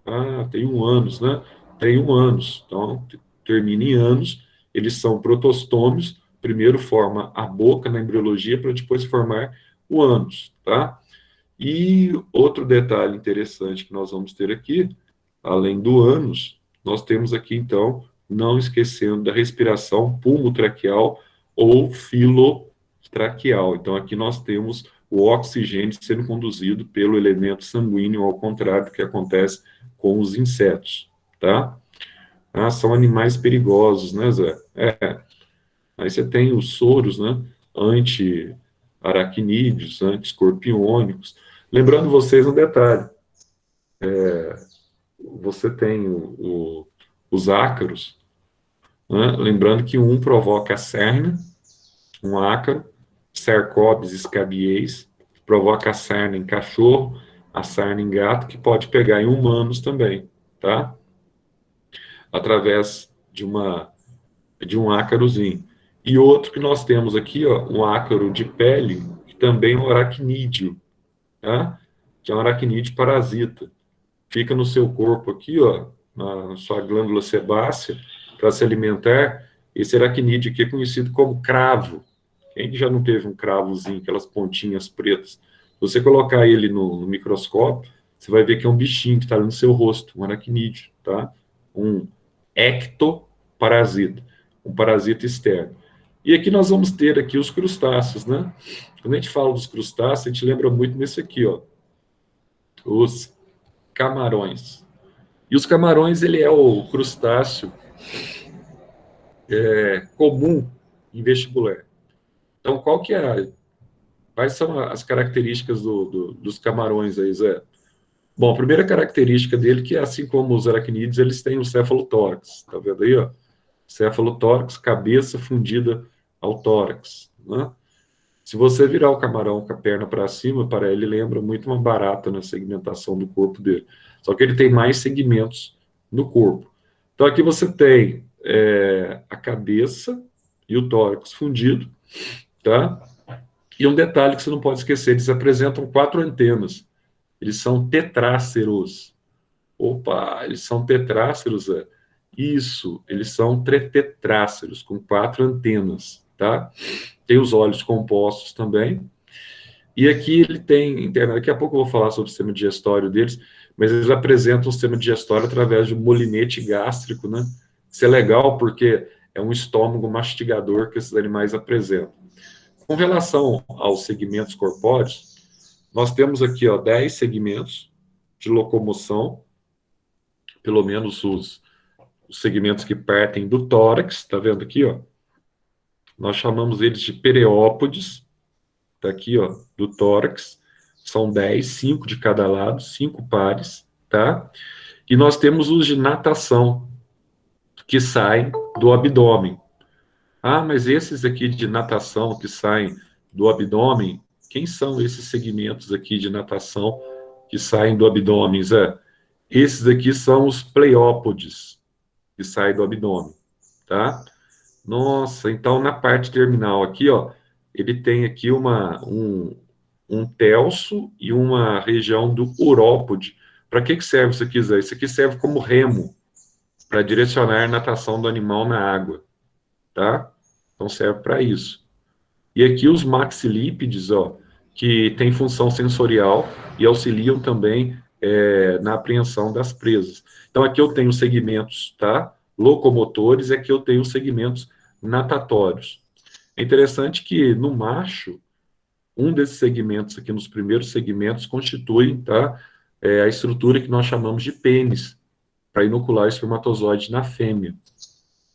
Ah, tem um ânus, né? Tem um ânus. Então, termina em ânus. Eles são protostômios. Primeiro forma a boca na embriologia para depois formar o ânus, tá? E outro detalhe interessante que nós vamos ter aqui, além do ânus, nós temos aqui, então, não esquecendo da respiração pulmotraqueal ou filotraqueal. Então, aqui nós temos o oxigênio sendo conduzido pelo elemento sanguíneo, ao contrário do que acontece com os insetos, tá? Ah, são animais perigosos, né, Zé? Aí você tem os soros, né? Anti-aracnídeos, anti-escorpiônicos. Lembrando vocês um detalhe, você tem os ácaros, né? Lembrando que um provoca a sarna, um ácaro, Cercops scabies, provoca a sarna em cachorro, a sarna em gato, que pode pegar em humanos também, tá? Através de um ácarozinho. E outro que nós temos aqui, ó, um ácaro de pele, que também é um aracnídeo, tá? Que é um aracnídeo parasita. Fica no seu corpo aqui, ó, na sua glândula sebácea, para se alimentar. Esse aracnídeo aqui é conhecido como cravo. Quem que já não teve um cravozinho, aquelas pontinhas pretas? Se você colocar ele no microscópio, você vai ver que é um bichinho que está ali no seu rosto, um aracnídeo, tá? Um ectoparasita, um parasita externo. E aqui nós vamos ter aqui os crustáceos, né? Quando a gente fala dos crustáceos, a gente lembra muito nesse aqui, ó, os camarões. E os camarões, ele é o crustáceo comum em vestibular. Então, quais são as características dos camarões aí, Zé? Bom, a primeira característica dele que é assim como os aracnídeos, eles têm o cefalotórax, tá vendo aí, ó? Cefalotórax, cabeça fundida ao tórax, né? Se você virar o camarão com a perna para cima, para ele lembra muito uma barata na segmentação do corpo dele. Só que ele tem mais segmentos no corpo. Então aqui você tem a cabeça e o tórax fundido, tá? E um detalhe que você não pode esquecer, eles apresentam 4 antenas. Eles são tetráceros. Opa, eles são tetráceros, é. Isso, eles são tetráceros, com 4 antenas, tá? Tem os olhos compostos também. E aqui ele tem, daqui a pouco eu vou falar sobre o sistema digestório deles, mas eles apresentam o sistema digestório através de um molinete gástrico, né? Isso é legal porque é um estômago mastigador que esses animais apresentam. Com relação aos segmentos corpóreos, nós temos aqui, ó, 10 segmentos de locomoção, pelo menos os segmentos que partem do tórax, tá vendo aqui, ó? Nós chamamos eles de pereópodes, tá aqui, ó, do tórax. São 10, 5 de cada lado, 5 pares, tá? E nós temos os de natação, que saem do abdômen. Ah, mas esses aqui de natação que saem do abdômen, quem são esses segmentos aqui de natação que saem do abdômen, Zé? Esses aqui são os pleiópodes, que saem do abdômen, tá? Nossa, então na parte terminal aqui, ó, ele tem aqui um telso e uma região do urópode. Para que serve isso aqui, Zé? Isso aqui serve como remo, para direcionar a natação do animal na água, tá? Então serve para isso. E aqui os maxilípedes, ó, que tem função sensorial e auxiliam também na apreensão das presas. Então aqui eu tenho segmentos, tá? Locomotores, e aqui eu tenho segmentos natatórios. É interessante que no macho, um desses segmentos aqui, nos primeiros segmentos, constitui, tá, a estrutura que nós chamamos de pênis, para inocular o espermatozoide na fêmea.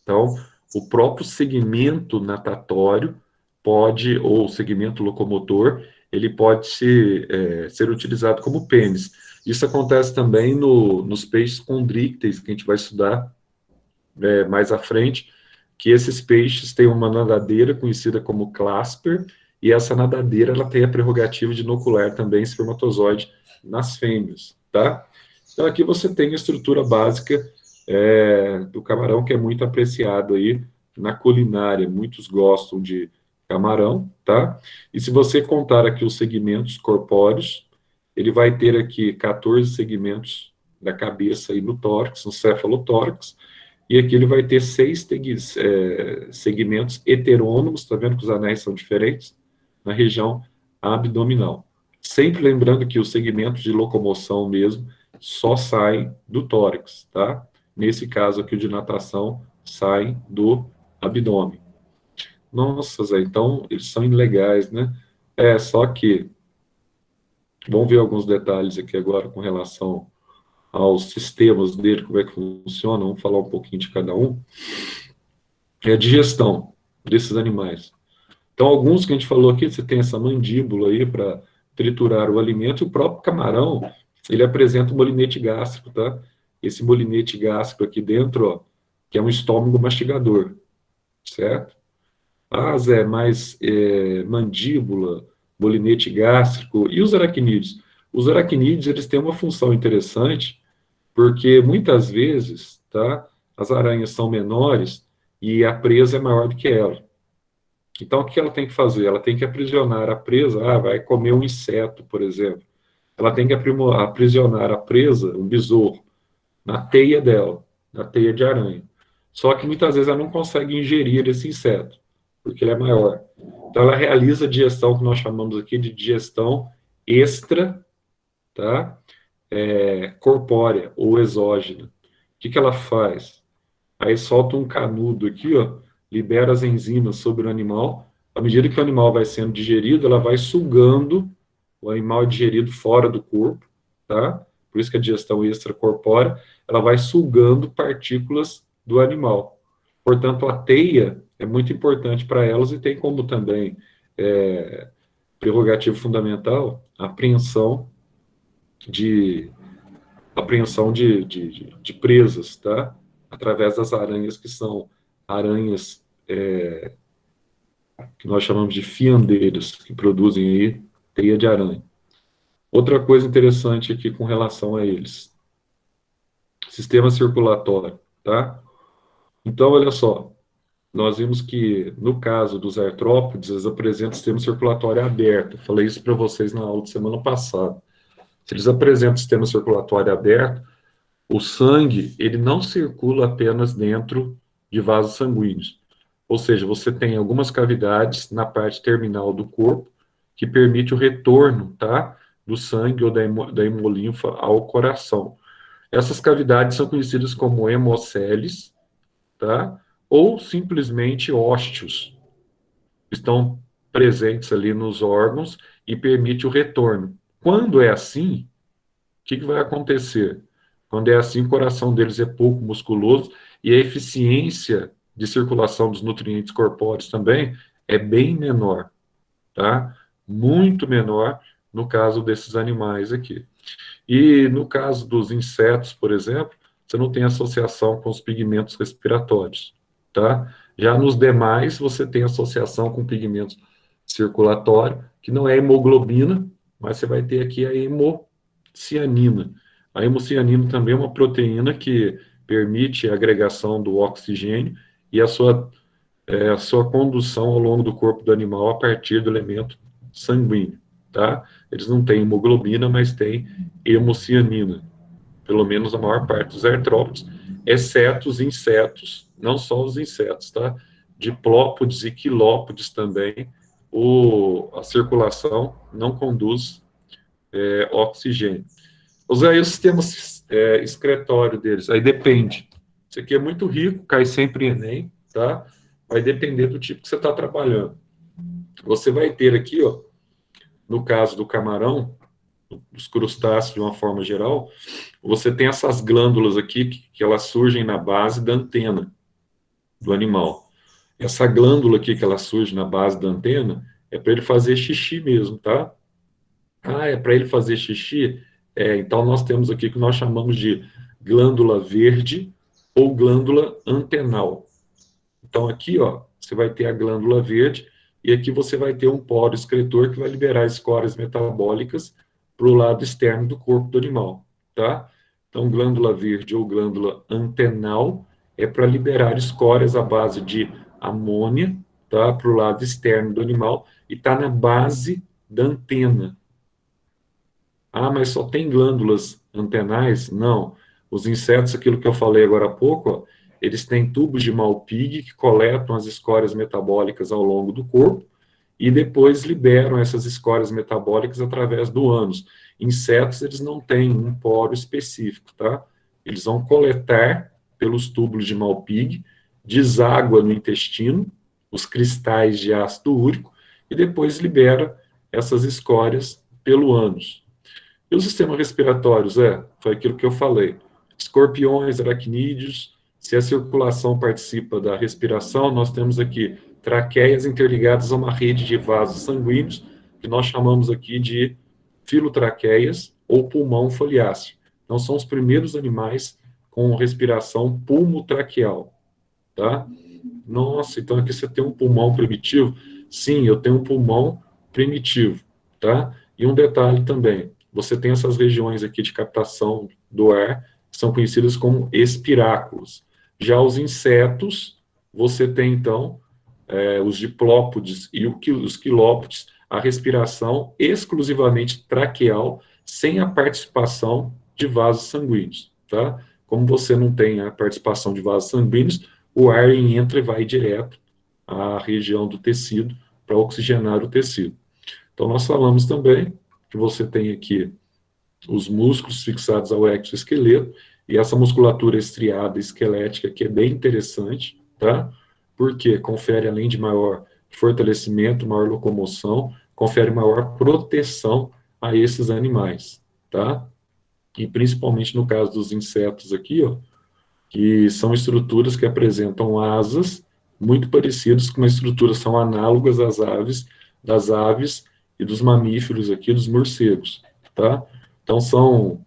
Então, o próprio segmento natatório pode, ou segmento locomotor, ele pode ser utilizado como pênis. Isso acontece também nos peixes condrícteis, que a gente vai estudar mais à frente, que esses peixes têm uma nadadeira conhecida como clasper, e essa nadadeira ela tem a prerrogativa de inocular também espermatozoide nas fêmeas, tá? Então aqui você tem a estrutura básica do camarão, que é muito apreciado aí na culinária, muitos gostam de camarão, tá? E se você contar aqui os segmentos corpóreos, ele vai ter aqui 14 segmentos da cabeça e no tórax, no cefalotórax, e aqui ele vai ter 6 segmentos heterônomos, tá vendo que os anéis são diferentes? Na região abdominal. Sempre lembrando que os segmentos de locomoção mesmo só saem do tórax, tá? Nesse caso aqui, o de natação sai do abdômen. Nossa, Zé, então eles são ilegais, né? Só que, vamos ver alguns detalhes aqui agora com relação aos sistemas dele, como é que funciona, vamos falar um pouquinho de cada um. É a digestão desses animais. Então, alguns que a gente falou aqui, você tem essa mandíbula aí para triturar o alimento, e o próprio camarão, ele apresenta um molinete gástrico, tá? Esse molinete gástrico aqui dentro, ó, que é um estômago mastigador, certo? Ah, Zé, mas mandíbula, molinete gástrico, e os aracnídeos? Os aracnídeos, eles têm uma função interessante, porque muitas vezes, tá, as aranhas são menores e a presa é maior do que ela. Então, o que ela tem que fazer? Ela tem que aprisionar a presa. Ah, vai comer um inseto, por exemplo. Ela tem que aprisionar a presa, um besouro, na teia dela, na teia de aranha. Só que muitas vezes ela não consegue ingerir esse inseto, porque ele é maior. Então, ela realiza a digestão que nós chamamos aqui de digestão extra, tá? Corpórea ou exógena. O que ela faz? Aí solta um canudo aqui, ó, libera as enzimas sobre o animal. À medida que o animal vai sendo digerido, ela vai sugando o animal digerido fora do corpo, tá? Por isso que a digestão extracorpórea, ela vai sugando partículas do animal. Portanto, a teia é muito importante para elas e tem como também prerrogativa fundamental a apreensão de apreensão de presas, tá? Através das aranhas que são aranhas que nós chamamos de fiandeiras, que produzem aí teia de aranha. Outra coisa interessante aqui com relação a eles, sistema circulatório, tá? Então, olha só, nós vimos que, no caso dos artrópodes, eles apresentam sistema circulatório aberto. Eu falei isso para vocês na aula de semana passada. Se eles apresentam sistema circulatório aberto, o sangue, ele não circula apenas dentro de vasos sanguíneos. Ou seja, você tem algumas cavidades na parte terminal do corpo que permite o retorno, tá, do sangue ou da hemolinfa ao coração. Essas cavidades são conhecidas como hemoceles, tá, ou simplesmente ósteos. Estão presentes ali nos órgãos e permite o retorno. Quando é assim, o que vai acontecer? Quando é assim, o coração deles é pouco musculoso e a eficiência de circulação dos nutrientes corpóreos também é bem menor, tá? Muito menor no caso desses animais aqui. E no caso dos insetos, por exemplo, você não tem associação com os pigmentos respiratórios, tá? Já nos demais, você tem associação com pigmentos circulatórios, que não é hemoglobina, mas você vai ter aqui a hemocianina. A hemocianina também é uma proteína que permite a agregação do oxigênio e a sua condução ao longo do corpo do animal a partir do elemento sanguíneo, tá? Eles não têm hemoglobina, mas têm hemocianina, pelo menos a maior parte dos artrópodes, exceto os insetos, não só os insetos, tá? Diplópodes e quilópodes também, a circulação não conduz oxigênio. Aí o sistema excretório deles, aí depende. Isso aqui é muito rico, cai sempre em Enem, tá? Vai depender do tipo que você está trabalhando. Você vai ter aqui, ó, no caso do camarão, dos crustáceos de uma forma geral, você tem essas glândulas aqui que elas surgem na base da antena do animal. Essa glândula aqui que ela surge na base da antena é para ele fazer xixi mesmo, tá? Ah, é para ele fazer xixi? Então nós temos aqui o que nós chamamos de glândula verde ou glândula antenal. Então aqui, ó, você vai ter a glândula verde e aqui você vai ter um poro excretor que vai liberar escórias metabólicas para o lado externo do corpo do animal, tá? Então, glândula verde ou glândula antenal é para liberar escórias à base de amônia, tá? Para o lado externo do animal e está na base da antena. Ah, mas só tem glândulas antenais? Não. Os insetos, aquilo que eu falei agora há pouco, ó, eles têm tubos de Malpighi que coletam as escórias metabólicas ao longo do corpo e depois liberam essas escórias metabólicas através do ânus. Insetos, eles não têm um poro específico, tá? Eles vão coletar pelos tubos de Malpighi, deságua no intestino, os cristais de ácido úrico, e depois libera essas escórias pelo ânus. E o sistema respiratório, Zé? Foi aquilo que eu falei. Escorpiões, aracnídeos, se a circulação participa da respiração, nós temos aqui traqueias interligadas a uma rede de vasos sanguíneos, que nós chamamos aqui de filotraqueias ou pulmão foliáceo. Então, são os primeiros animais com respiração pulmotraqueal, tá? Nossa, então aqui você tem um pulmão primitivo? Sim, eu tenho um pulmão primitivo, tá? E um detalhe também, você tem essas regiões aqui de captação do ar, que são conhecidas como espiráculos. Já os insetos, você tem, então, os diplópodes e os quilópodes, a respiração exclusivamente traqueal, sem a participação de vasos sanguíneos, tá? Como você não tem a participação de vasos sanguíneos, o ar entra e vai direto à região do tecido para oxigenar o tecido. Então, nós falamos também que você tem aqui os músculos fixados ao exoesqueleto, e essa musculatura estriada esquelética que é bem interessante, tá? Porque confere, além de maior fortalecimento, maior locomoção, confere maior proteção a esses animais, tá? E principalmente no caso dos insetos aqui, ó, que são estruturas que apresentam asas muito parecidas com uma estrutura, são análogas às aves, das aves e dos mamíferos aqui, dos morcegos, tá? Então, são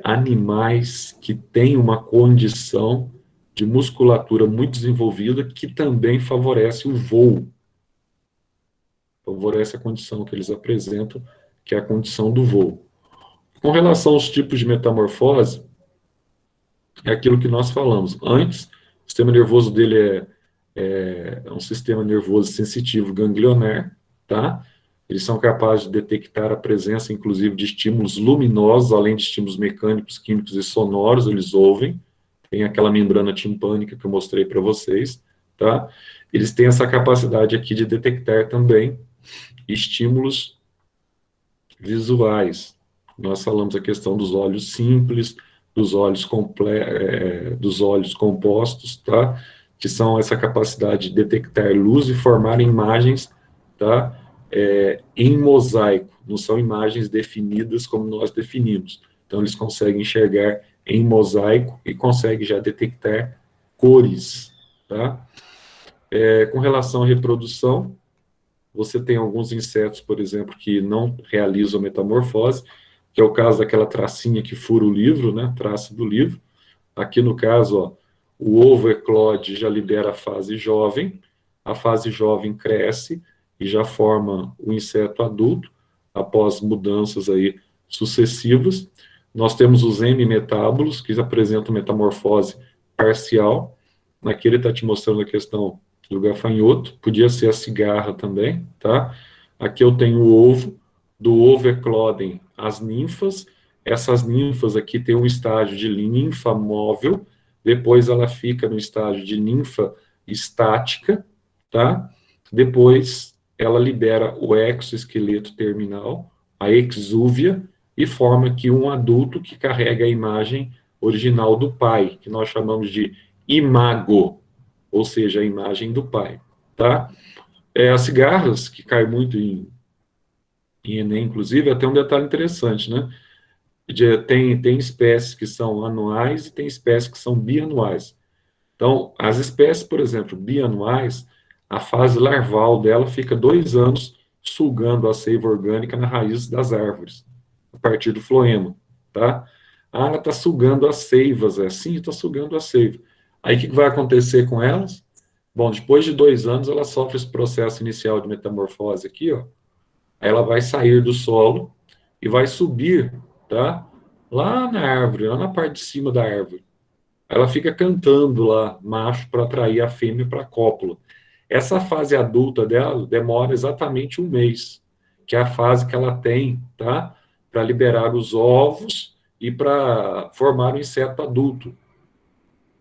animais que têm uma condição de musculatura muito desenvolvida que também favorece o voo, favorece a condição que eles apresentam, que é a condição do voo. Com relação aos tipos de metamorfose, é aquilo que nós falamos. Antes, o sistema nervoso dele é um sistema nervoso sensitivo ganglionar, tá? Eles são capazes de detectar a presença, inclusive, de estímulos luminosos, além de estímulos mecânicos, químicos e sonoros, eles ouvem. Tem aquela membrana timpânica que eu mostrei para vocês, tá? Eles têm essa capacidade aqui de detectar também estímulos visuais. Nós falamos a questão dos olhos simples, dos olhos compostos, tá? Que são essa capacidade de detectar luz e formar imagens, tá? Em mosaico, não são imagens definidas como nós definimos. Então, eles conseguem enxergar em mosaico e conseguem já detectar cores, tá? Com relação à reprodução, você tem alguns insetos, por exemplo, que não realizam metamorfose, que é o caso daquela tracinha que fura o livro, né? Traça do livro. Aqui no caso, ó, o ovo eclode já libera a fase jovem, a fase jovem cresce e já forma o inseto adulto, após mudanças aí sucessivas. Nós temos os hemimetábolos, que apresentam metamorfose parcial. Aqui ele está te mostrando a questão do gafanhoto, podia ser a cigarra também, tá? Aqui eu tenho o ovo, do ovo eclodem as ninfas, essas ninfas aqui têm um estágio de ninfa móvel, depois ela fica no estágio de ninfa estática, tá? Depois ela libera o exoesqueleto terminal, a exúvia, e forma aqui um adulto que carrega a imagem original do pai, que nós chamamos de imago, ou seja, a imagem do pai, tá? As cigarras, que cai muito em Enem, inclusive, até um detalhe interessante, né? Tem espécies que são anuais e tem espécies que são bianuais. Então, as espécies, por exemplo, bianuais, a fase larval dela fica 2 anos sugando a seiva orgânica na raiz das árvores, a partir do floema, tá? Ah, ela está sugando as seivas, sim, está sugando a seiva. Aí, o que vai acontecer com elas? Bom, depois de 2 anos, ela sofre esse processo inicial de metamorfose aqui, ó. Aí ela vai sair do solo e vai subir, tá? Lá na árvore, lá na parte de cima da árvore. Ela fica cantando lá, macho, para atrair a fêmea para a cópula. Essa fase adulta dela demora exatamente 1 mês, que é a fase que ela tem, tá? Para liberar os ovos e para formar o inseto adulto.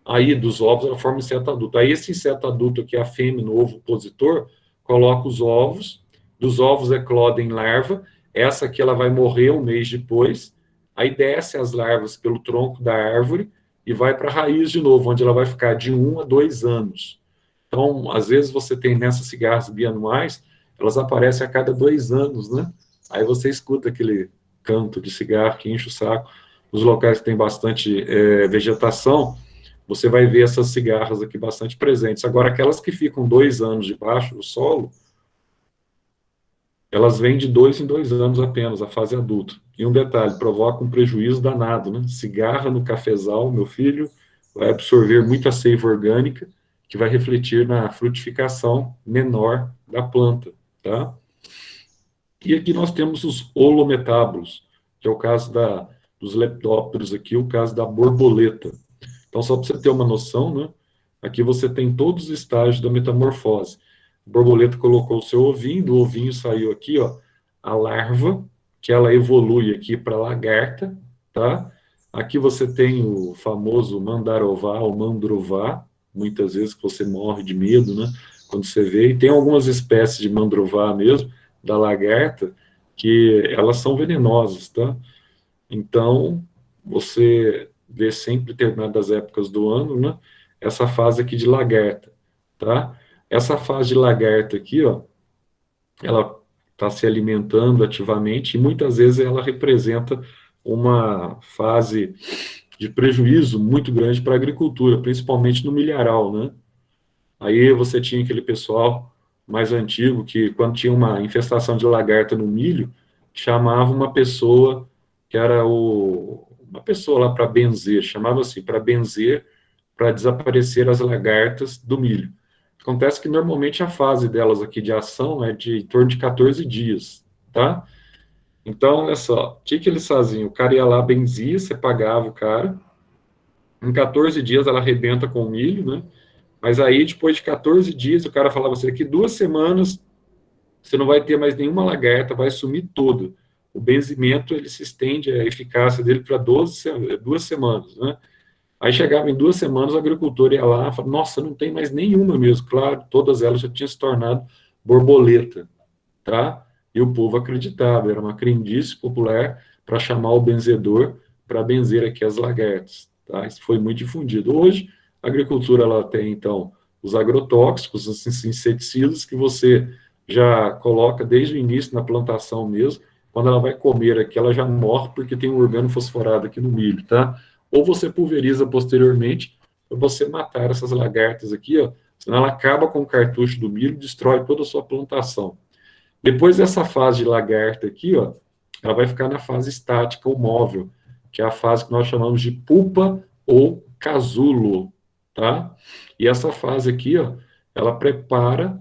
Aí, dos ovos, ela forma o inseto adulto. Aí, esse inseto adulto, que é a fêmea no ovo positor, coloca os ovos, dos ovos eclodem larva, essa aqui ela vai morrer 1 mês depois, aí desce as larvas pelo tronco da árvore e vai para a raiz de novo, onde ela vai ficar de 1 a 2 anos. Então, às vezes você tem nessas cigarras bianuais, elas aparecem a cada 2 anos, né? Aí você escuta aquele canto de cigarro que enche o saco. Nos locais que tem bastante vegetação, você vai ver essas cigarras aqui bastante presentes. Agora, aquelas que ficam 2 anos debaixo do solo, elas vêm de 2 em 2 anos apenas, a fase adulta. E um detalhe, provoca um prejuízo danado, né? Cigarra no cafezal, meu filho, vai absorver muita seiva orgânica, que vai refletir na frutificação menor da planta, tá? E aqui nós temos os holometábolos, que é o caso dos leptópteros aqui, o caso da borboleta. Então, só para você ter uma noção, né? Aqui você tem todos os estágios da metamorfose. A borboleta colocou o seu ovinho, do ovinho saiu aqui, ó, a larva, que ela evolui aqui para lagarta, tá? Aqui você tem o famoso mandarová ou mandrová, muitas vezes que você morre de medo, né? Quando você vê, e tem algumas espécies de mandrová mesmo, da lagarta, que elas são venenosas, tá? Então, você vê sempre em determinadas épocas do ano, né? Essa fase aqui de lagarta, tá? Essa fase de lagarta aqui, ó, ela está se alimentando ativamente e muitas vezes ela representa uma fase de prejuízo muito grande para a agricultura, principalmente no milharal, né? Aí você tinha aquele pessoal mais antigo que, quando tinha uma infestação de lagarta no milho, chamava uma pessoa que era o uma pessoa lá para benzer, chamava assim, para benzer, para desaparecer as lagartas do milho. Acontece que normalmente a fase delas aqui de ação é de em torno de 14 dias, tá? Então, olha só, o que que eles faziam? O cara ia lá, benzia, você pagava o cara, em 14 dias ela arrebenta com o milho, né? Mas aí, depois de 14 dias, o cara falava assim, daqui 2 semanas você não vai ter mais nenhuma lagarta, vai sumir toda. O benzimento, ele se estende, a eficácia dele para 2 semanas, né? Aí chegava em 2 semanas, o agricultor ia lá e falava, nossa, não tem mais nenhuma mesmo. Claro, todas elas já tinham se tornado borboleta, tá? E o povo acreditava, era uma crendice popular para chamar o benzedor para benzer aqui as lagartas, tá? Isso foi muito difundido. Hoje, a agricultura, ela tem, então, os agrotóxicos, os inseticidas que você já coloca desde o início na plantação mesmo, quando ela vai comer aqui, ela já morre porque tem um organofosforado aqui no milho, tá? Ou você pulveriza posteriormente para você matar essas lagartas aqui, ó, senão ela acaba com o cartucho do milho e destrói toda a sua plantação. Depois dessa fase de lagarta aqui, ó, ela vai ficar na fase estática ou móvel, que é a fase que nós chamamos de pupa ou casulo, tá? E essa fase aqui, ó, ela prepara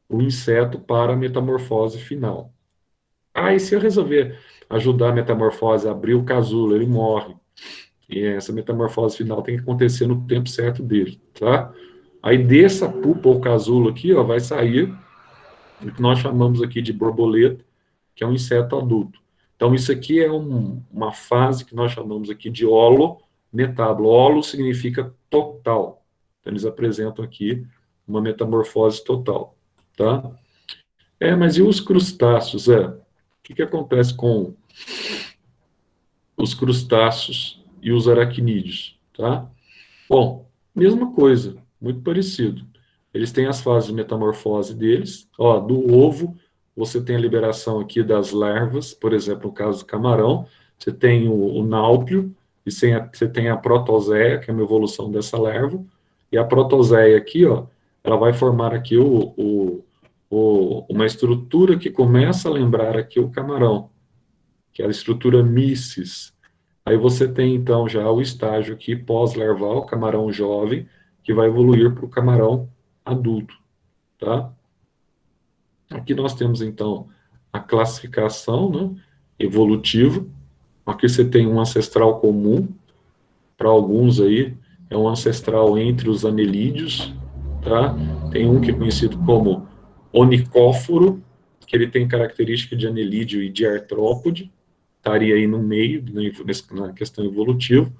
o inseto para a metamorfose final. Ah, e se eu resolver ajudar a metamorfose a abrir o casulo, ele morre. E essa metamorfose final tem que acontecer no tempo certo dele, tá? Aí dessa pupa ou casulo aqui, ó, vai sair o que nós chamamos aqui de borboleta, que é um inseto adulto. Então, isso aqui é uma fase que nós chamamos aqui de holometábulo. Holo significa total. Então, eles apresentam aqui uma metamorfose total, tá? Mas e os crustáceos? O que acontece com os crustáceos e os aracnídeos, tá? Bom, mesma coisa, muito parecido. Eles têm as fases de metamorfose deles. Ó, do ovo, você tem a liberação aqui das larvas, por exemplo, no caso do camarão, você tem o náupio, e você tem a protozoia, que é uma evolução dessa larva, e a protozoia aqui, ó, ela vai formar aqui uma estrutura que começa a lembrar aqui o camarão, que é a estrutura missis. Aí você tem, então, já o estágio aqui pós-larval, camarão jovem, que vai evoluir para o camarão adulto, tá? Aqui nós temos, então, a classificação, né, evolutiva. Aqui você tem um ancestral comum, para alguns aí, é um ancestral entre os anelídeos, tá? Tem um que é conhecido como onicóforo, que ele tem característica de anelídeo e de artrópode, estaria aí no meio, na questão evolutiva.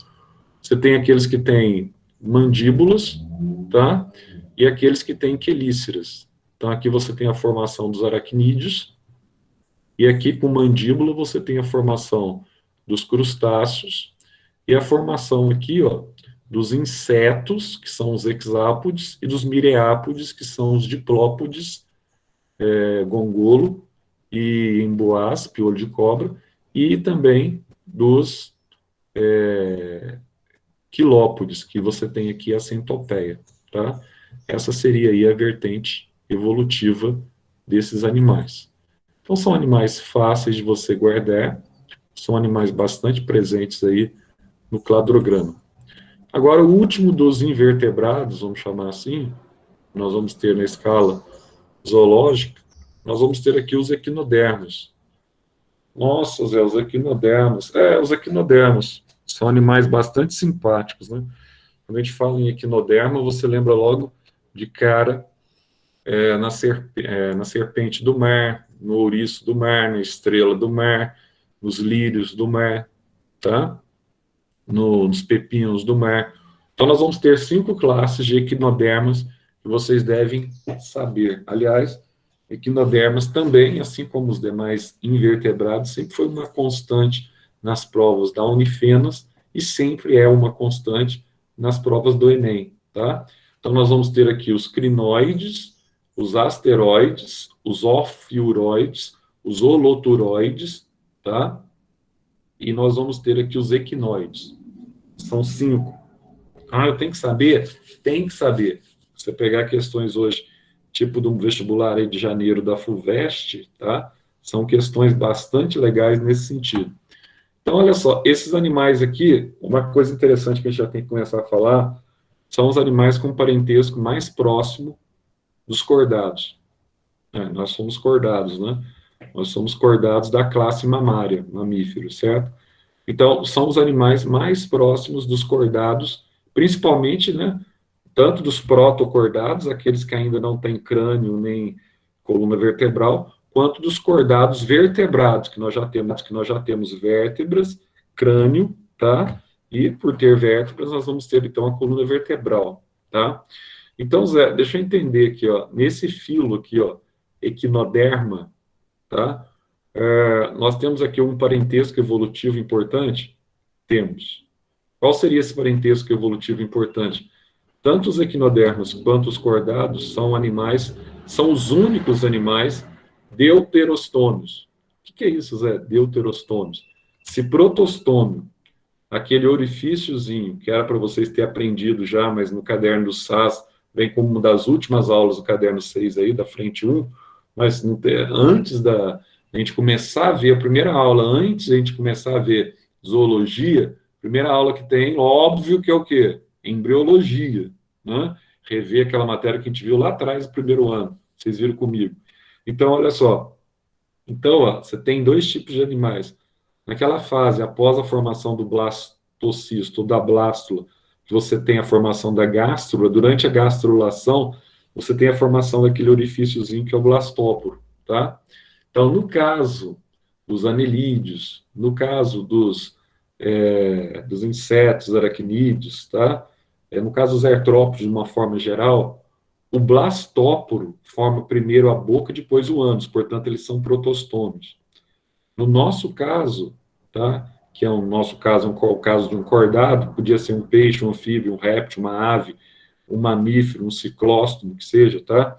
Você tem aqueles que têm mandíbulas, tá? E aqueles que têm quelíceras. Então, aqui você tem a formação dos aracnídeos, e aqui com mandíbula você tem a formação dos crustáceos, e a formação aqui, ó, dos insetos, que são os hexápodes, e dos mireápodes, que são os diplópodes, gongolo e emboás, piolho de cobra, e também dos quilópodes, que você tem aqui a centopeia, tá? Essa seria aí a vertente evolutiva desses animais. Então, são animais fáceis de você guardar, são animais bastante presentes aí no cladograma. Agora, o último dos invertebrados, vamos chamar assim, nós vamos ter na escala zoológica, nós vamos ter aqui os equinodermos. Nossa, Zé, os equinodermos. Os equinodermos são animais bastante simpáticos, né? Quando a gente fala em equinoderma, você lembra logo de cara na serpente do mar, no ouriço do mar, na estrela do mar, nos lírios do mar, tá? Nos pepinos do mar. Então, nós vamos ter 5 classes de equinodermas que vocês devem saber. Aliás, equinodermas também, assim como os demais invertebrados, sempre foi uma constante nas provas da Unifenas e sempre é uma constante nas provas do Enem, tá? Então, nós vamos ter aqui os crinoides, os asteroides, os ofiuroides, os holoturoides, tá? E nós vamos ter aqui os equinoides. São 5. Eu tenho que saber? Tem que saber. Você pegar questões hoje, tipo do vestibular aí de janeiro da FUVEST, tá? São questões bastante legais nesse sentido. Então, olha só, esses animais aqui, uma coisa interessante que a gente já tem que começar a falar, são os animais com parentesco mais próximo dos cordados. Nós somos cordados, né? Nós somos cordados da classe mamária, mamíferos, certo? Então, são os animais mais próximos dos cordados, principalmente, né? Tanto dos protocordados, aqueles que ainda não têm crânio nem coluna vertebral, quanto dos cordados vertebrados, que nós já temos vértebras, crânio, tá? E por ter vértebras, nós vamos ter então a coluna vertebral, tá? Então, Zé, deixa eu entender aqui, ó, nesse filo aqui, ó, equinoderma, tá? Nós temos aqui um parentesco evolutivo importante? Temos. Qual seria esse parentesco evolutivo importante? Tanto os equinodermos quanto os cordados são animais, são os únicos animais deuterostômios. O que é isso, Zé? Deuterostômios. Se protostômio, aquele orifíciozinho que era para vocês terem aprendido já, mas no caderno do SAS, bem como uma das últimas aulas do caderno 6 aí, da frente 1, mas antes da a gente começar a ver a primeira aula, antes de a gente começar a ver zoologia, primeira aula que tem, óbvio que é o quê? Embriologia, né? Rever aquela matéria que a gente viu lá atrás, no primeiro ano, vocês viram comigo. Então, olha só. Então, ó, você tem dois tipos de animais. Naquela fase, após a formação do blastocisto, ou da blástula, que você tem a formação da gástrula, durante a gastrulação, você tem a formação daquele orifíciozinho que é o blastóporo, tá? Então, no caso dos anelídeos, no caso dos insetos, aracnídeos, tá? No caso dos artrópodes, de uma forma geral, o blastóporo forma primeiro a boca, depois o ânus, portanto, eles são protostômios. No nosso caso, tá? Que é o nosso caso, o caso de um cordado, podia ser um peixe, um anfíbio, um réptil, uma ave, um mamífero, um ciclóstomo, que seja, tá?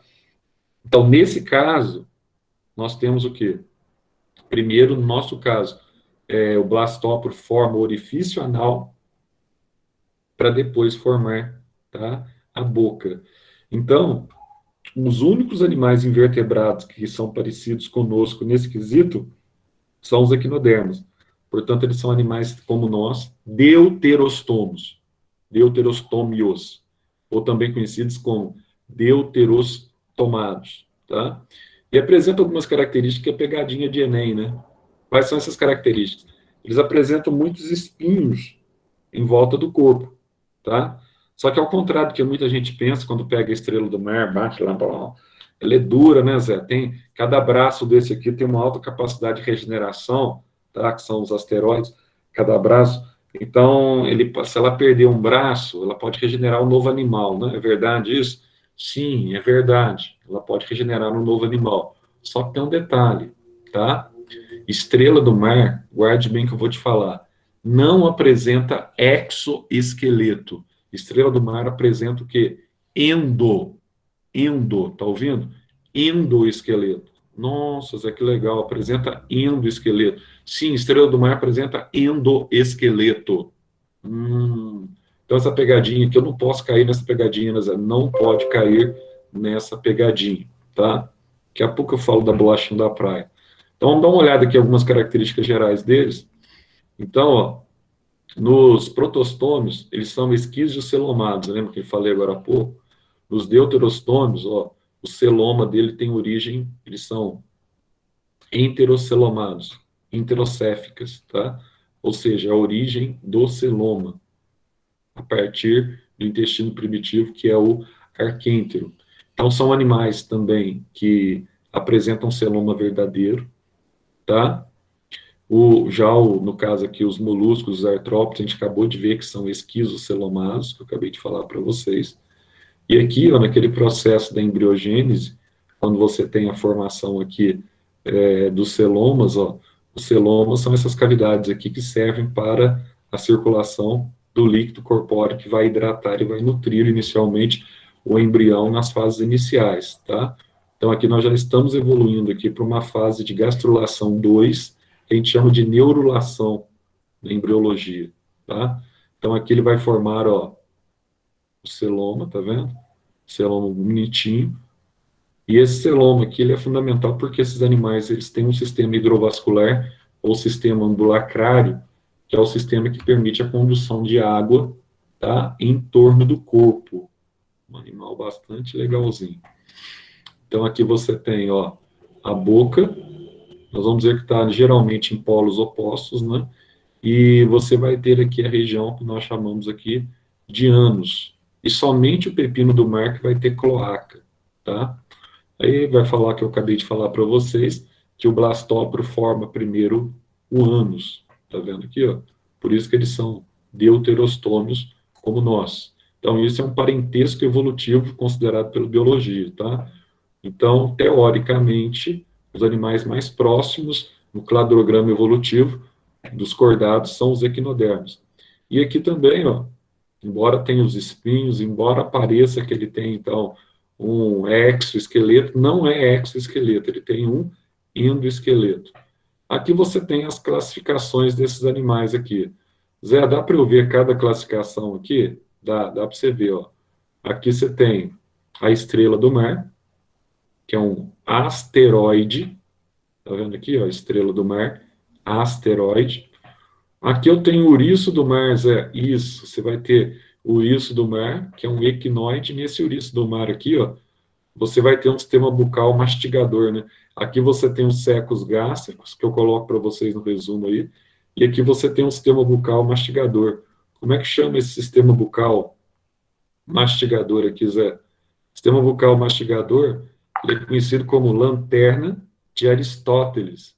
Então, nesse caso, nós temos o quê? Primeiro, no nosso caso, o blastóporo forma o orifício anal para depois formar, tá, a boca. Então, os únicos animais invertebrados que são parecidos conosco nesse quesito são os equinodermos. Portanto, eles são animais como nós, deuterostomos, deuterostômios, ou também conhecidos como deuterostomados, tá? E apresentam algumas características que é pegadinha de Enem, né? Quais são essas características? Eles apresentam muitos espinhos em volta do corpo, tá? Só que ao contrário do que muita gente pensa quando pega a estrela do mar, bate lá, ela é dura, né, Zé? Cada braço desse aqui tem uma alta capacidade de regeneração, tá? Que são os asteroides, cada braço. Então, se ela perder um braço, ela pode regenerar um novo animal, né? É verdade isso? Sim, é verdade. Ela pode regenerar um novo animal. Só que tem um detalhe, tá? Estrela do mar, guarde bem que eu vou te falar, não apresenta exoesqueleto. Estrela do mar apresenta o quê? Tá ouvindo? Endoesqueleto. Nossa, Zé, que legal, apresenta endoesqueleto. Sim, estrela do mar apresenta endoesqueleto. Então essa pegadinha aqui, eu não posso cair nessa pegadinha, né, Zé? Não pode cair nessa pegadinha, tá? Daqui a pouco eu falo da bolachinha da praia. Então, vamos dar uma olhada aqui em algumas características gerais deles. Então, ó, nos protostômios, eles são esquizocelomados, lembra que eu falei agora há pouco? Nos deuterostômios, ó, o celoma dele tem origem, eles são enterocelomados, enterocéficas, tá? Ou seja, a origem do celoma, a partir do intestino primitivo, que é o arquêntero. Então, são animais também que apresentam celoma verdadeiro, tá? No caso aqui, os moluscos, os artrópodes, a gente acabou de ver que são esquizocelomados, que eu acabei de falar para vocês. E aqui, ó, naquele processo da embriogênese, quando você tem a formação aqui dos celomas, ó, os celomas são essas cavidades aqui que servem para a circulação do líquido corpóreo que vai hidratar e vai nutrir inicialmente o embrião nas fases iniciais, tá? Então aqui nós já estamos evoluindo aqui para uma fase de gastrulação 2, que a gente chama de neurulação na embriologia, tá? Então aqui ele vai formar, ó, o celoma, tá vendo? Celoma bonitinho. E esse celoma aqui, ele é fundamental porque esses animais, eles têm um sistema hidrovascular, ou sistema ambulacrário, que é o sistema que permite a condução de água, tá, em torno do corpo. Um animal bastante legalzinho. Então, aqui você tem, ó, a boca, nós vamos dizer que está geralmente em polos opostos, né? E você vai ter aqui a região que nós chamamos aqui de ânus. E somente o pepino do mar que vai ter cloaca, tá? Aí vai falar que eu acabei de falar para vocês que o blastóporo forma primeiro o ânus. Tá vendo aqui, ó? Por isso que eles são deuterostômios como nós. Então, isso é um parentesco evolutivo considerado pela biologia, tá? Então, teoricamente, os animais mais próximos no cladograma evolutivo dos cordados são os equinodermos. E aqui também, ó, embora tenha os espinhos, embora pareça que ele tem, então, um exoesqueleto, não é exoesqueleto, ele tem um endoesqueleto. Aqui você tem as classificações desses animais aqui. Zé, dá para eu ver cada classificação aqui? Dá para você ver, ó. Aqui você tem a estrela do mar, que é um asteroide. Tá vendo aqui, ó, estrela do mar, asteroide. Aqui eu tenho o ouriço do mar, Zé. Isso, você vai ter o ouriço do mar, que é um equinoide. Nesse ouriço do mar aqui, ó, você vai ter um sistema bucal mastigador, né? Aqui você tem os secos gástricos, que eu coloco para vocês no resumo aí. E aqui você tem um sistema bucal mastigador. Como é que chama esse sistema bucal mastigador aqui, Zé? Sistema bucal mastigador, ele é conhecido como lanterna de Aristóteles.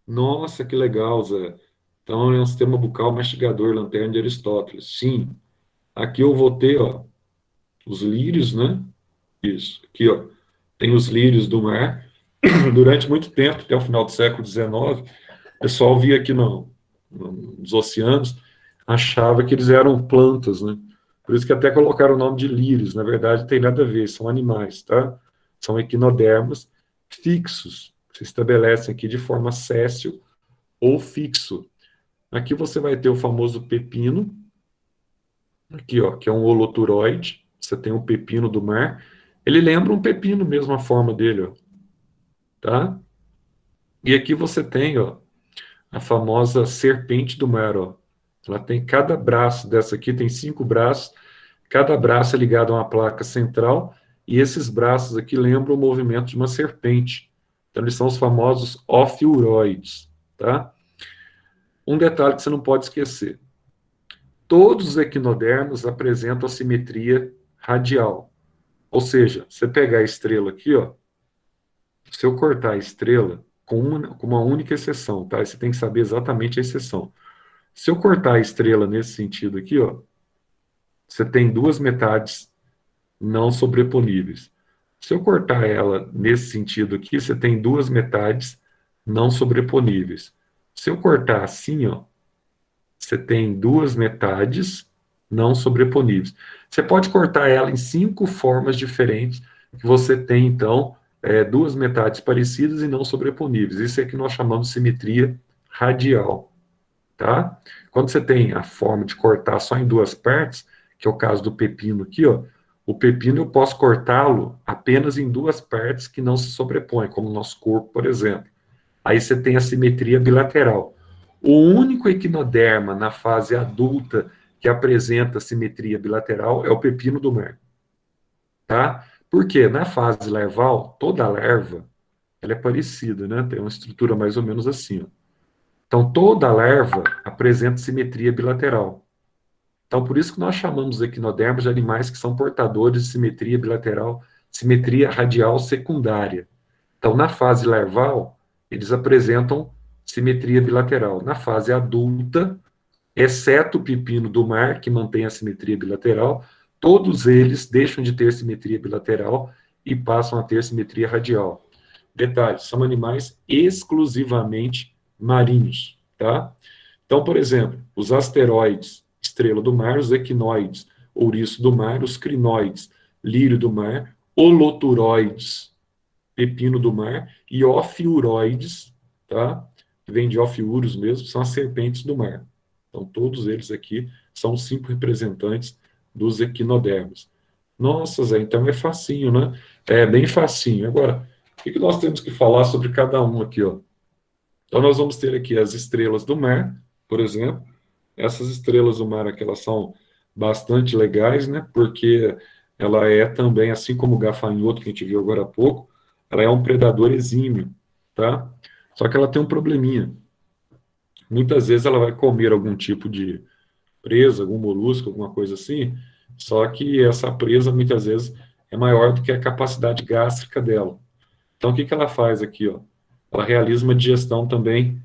Nossa, que legal, Zé. Então, é um sistema bucal mastigador, lanterna de Aristóteles. Sim. Aqui eu vou ter, ó, os lírios, né? Isso. Aqui, ó, tem os lírios do mar. Durante muito tempo, até o final do século XIX, o pessoal via aqui nos oceanos, achava que eles eram plantas, né? Por isso que até colocaram o nome de lírios. Na verdade, não tem nada a ver, são animais, tá? São equinodermos fixos. Se estabelecem aqui de forma séssil ou fixo. Aqui você vai ter o famoso pepino, aqui, ó, que é um holoturoide. Você tem o pepino do mar. Ele lembra um pepino mesmo, a forma dele, ó, tá? E aqui você tem, ó, a famosa serpente do mar, ó. Ela tem cada braço dessa aqui, tem 5 braços. Cada braço é ligado a uma placa central. E esses braços aqui lembram o movimento de uma serpente. Então, eles são os famosos ofiuroides, tá? Um detalhe que você não pode esquecer. Todos os equinodermos apresentam a simetria radial. Ou seja, você pegar a estrela aqui, ó, se eu cortar a estrela, com uma única exceção, tá? Você tem que saber exatamente a exceção. Se eu cortar a estrela nesse sentido aqui, ó, você tem duas metades não sobreponíveis. Se eu cortar ela nesse sentido aqui, você tem duas metades não sobreponíveis. Se eu cortar assim, ó, você tem duas metades não sobreponíveis. Você pode cortar ela em 5 formas diferentes, que você tem, então, duas metades parecidas e não sobreponíveis. Isso é que nós chamamos de simetria radial, tá? Quando você tem a forma de cortar só em duas partes, que é o caso do pepino aqui, ó, o pepino eu posso cortá-lo apenas em duas partes que não se sobrepõem, como o nosso corpo, por exemplo. Aí você tem a simetria bilateral. O único equinoderma na fase adulta que apresenta simetria bilateral é o pepino do mar. Tá? Porque na fase larval, toda larva ela é parecida, né? Tem uma estrutura mais ou menos assim. Ó. Então, toda larva apresenta simetria bilateral. Então, por isso que nós chamamos os equinodermos de animais que são portadores de simetria bilateral, simetria radial secundária. Então, na fase larval, eles apresentam simetria bilateral. Na fase adulta, exceto o pepino do mar, que mantém a simetria bilateral, todos eles deixam de ter simetria bilateral e passam a ter simetria radial. Detalhe, são animais exclusivamente marinhos, tá? Então, por exemplo, os asteroides, estrela do mar, os equinoides, ouriço do mar, os crinoides, lírio do mar, holoturoides, pepino do mar, e ofiuroides, tá? Que vem de ofiuros mesmo, são as serpentes do mar. Então, todos eles aqui são os 5 representantes dos equinodermos. Nossa, Zé, então é facinho, né? É bem facinho. Agora, o que nós temos que falar sobre cada um aqui, ó? Então, nós vamos ter aqui as estrelas do mar, por exemplo. essas estrelas do mar aqui, elas são bastante legais, né? Porque ela é também, assim como o gafanhoto que a gente viu agora há pouco, ela é um predador exímio, tá? Só que ela tem um probleminha. Muitas vezes ela vai comer algum tipo de presa, algum molusco, alguma coisa assim, só que essa presa muitas vezes é maior do que a capacidade gástrica dela. Então, o que que ela faz aqui, ó? Ela realiza uma digestão também,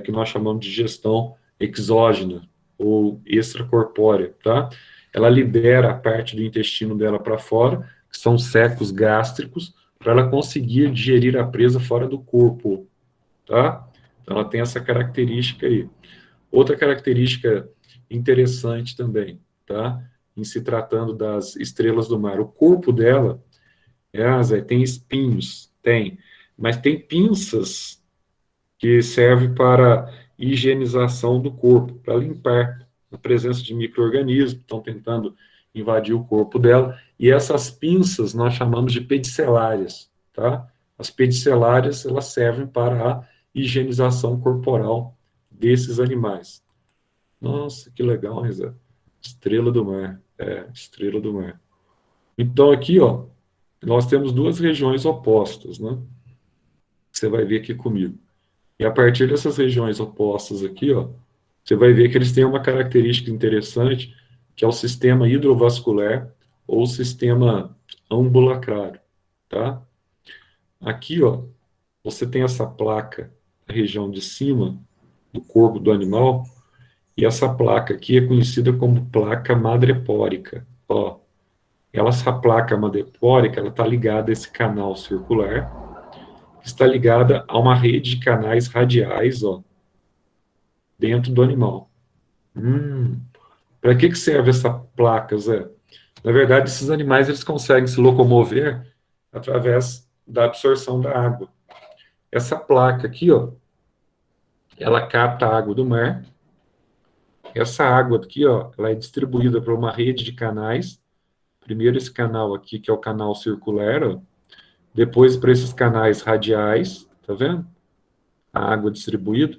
que nós chamamos de digestão exógena ou extracorpórea, tá? Ela libera a parte do intestino dela para fora, que são os secos gástricos, para ela conseguir digerir a presa fora do corpo, tá? Então, ela tem essa característica aí. Outra característica interessante também, tá? Em se tratando das estrelas do mar, o corpo dela, Zé, tem espinhos, tem, mas tem pinças que servem para higienização do corpo, para limpar a presença de micro-organismos que estão tentando invadir o corpo dela, e essas pinças nós chamamos de pedicelárias, tá? As pedicelárias, elas servem para a higienização corporal desses animais. Nossa, que legal, hein, Zé? Estrela do mar. Estrela do mar. Então, aqui, ó, nós temos duas regiões opostas, né? Você vai ver aqui comigo. E a partir dessas regiões opostas aqui, ó, você vai ver que eles têm uma característica interessante, que é o sistema hidrovascular ou sistema ambulacrário, tá? Aqui, ó, você tem essa placa na região de cima do corpo do animal, e essa placa aqui é conhecida como placa madrepórica. Ó, essa placa madrepórica, ela está ligada a esse canal circular, que está ligada a uma rede de canais radiais, ó, dentro do animal. Para que serve essa placa, Zé? Na verdade, esses animais eles conseguem se locomover através da absorção da água. Essa placa aqui, ó, ela capta a água do mar. Essa água aqui, ó, ela é distribuída por uma rede de canais. Primeiro esse canal aqui, que é o canal circular, ó. Depois para esses canais radiais, tá vendo? A água distribuída.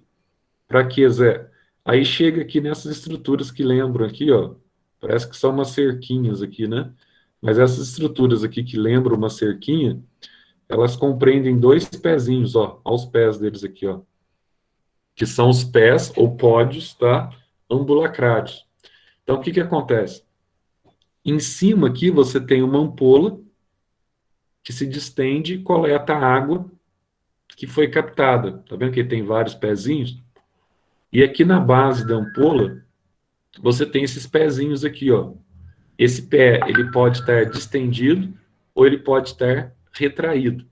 Para quê, Zé? Aí chega aqui nessas estruturas que lembram aqui, ó. Parece que são umas cerquinhas aqui, né? Mas essas estruturas aqui que lembram uma cerquinha, elas compreendem dois pezinhos, ó, aos pés deles aqui, ó, que são os pés ou pódios, tá? Ambulacrários. Então, o que que acontece? Em cima aqui você tem uma ampola que se distende e coleta a água que foi captada. Tá vendo que tem vários pezinhos? E aqui na base da ampola, você tem esses pezinhos aqui, ó. Esse pé, ele pode estar distendido ou ele pode estar retraído.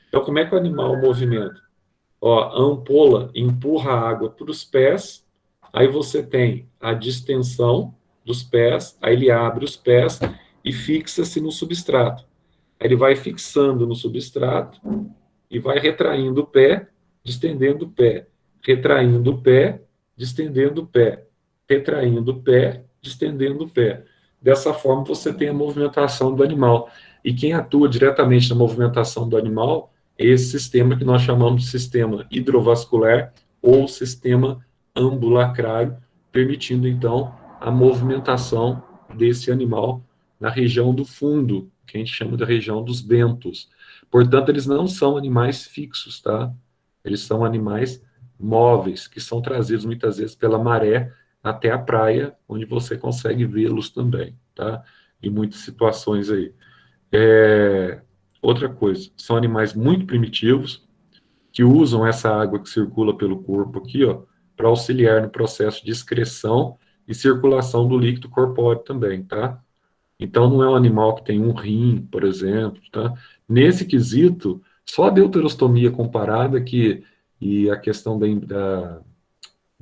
Então, como é que o animal movimenta? Ó, a ampola empurra a água para os pés, aí você tem a distensão dos pés, aí ele abre os pés e fixa-se no substrato. Aí ele vai fixando no substrato e vai retraindo o pé, distendendo o pé, retraindo o pé, distendendo o pé, retraindo o pé, distendendo o pé. Dessa forma, você tem a movimentação do animal. E quem atua diretamente na movimentação do animal é esse sistema que nós chamamos de sistema hidrovascular ou sistema ambulacrário, permitindo, então, a movimentação desse animal na região do fundo, que a gente chama da região dos bentos. Portanto, eles não são animais fixos, tá? Eles são animais móveis, que são trazidos muitas vezes pela maré até a praia, onde você consegue vê-los também, tá? Em muitas situações aí. Outra coisa, são animais muito primitivos, que usam essa água que circula pelo corpo aqui, ó, para auxiliar no processo de excreção e circulação do líquido corpóreo também, tá? Então, não é um animal que tem um rim, por exemplo, tá? Nesse quesito, só a deuterostomia comparada e a questão da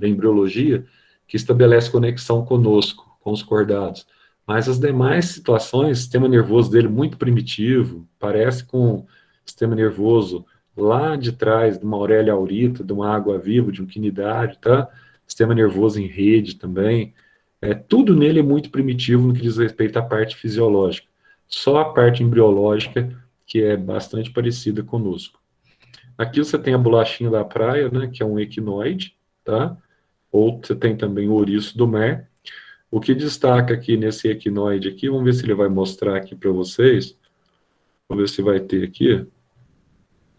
embriologia que estabelece conexão conosco, com os cordados. Mas as demais situações, o sistema nervoso dele muito primitivo, parece com o sistema nervoso lá de trás, de uma aurélia aurita, de uma água viva, de um quinidário, tá? Sistema nervoso em rede também. Tudo nele é muito primitivo no que diz respeito à parte fisiológica. Só a parte embriológica que é bastante parecida conosco. Aqui você tem a bolachinha da praia, né, que é um equinoide, tá? ou você tem também o ouriço do mar. O que destaca aqui nesse equinoide aqui, vamos ver se ele vai mostrar aqui para vocês, vamos ver se vai ter aqui.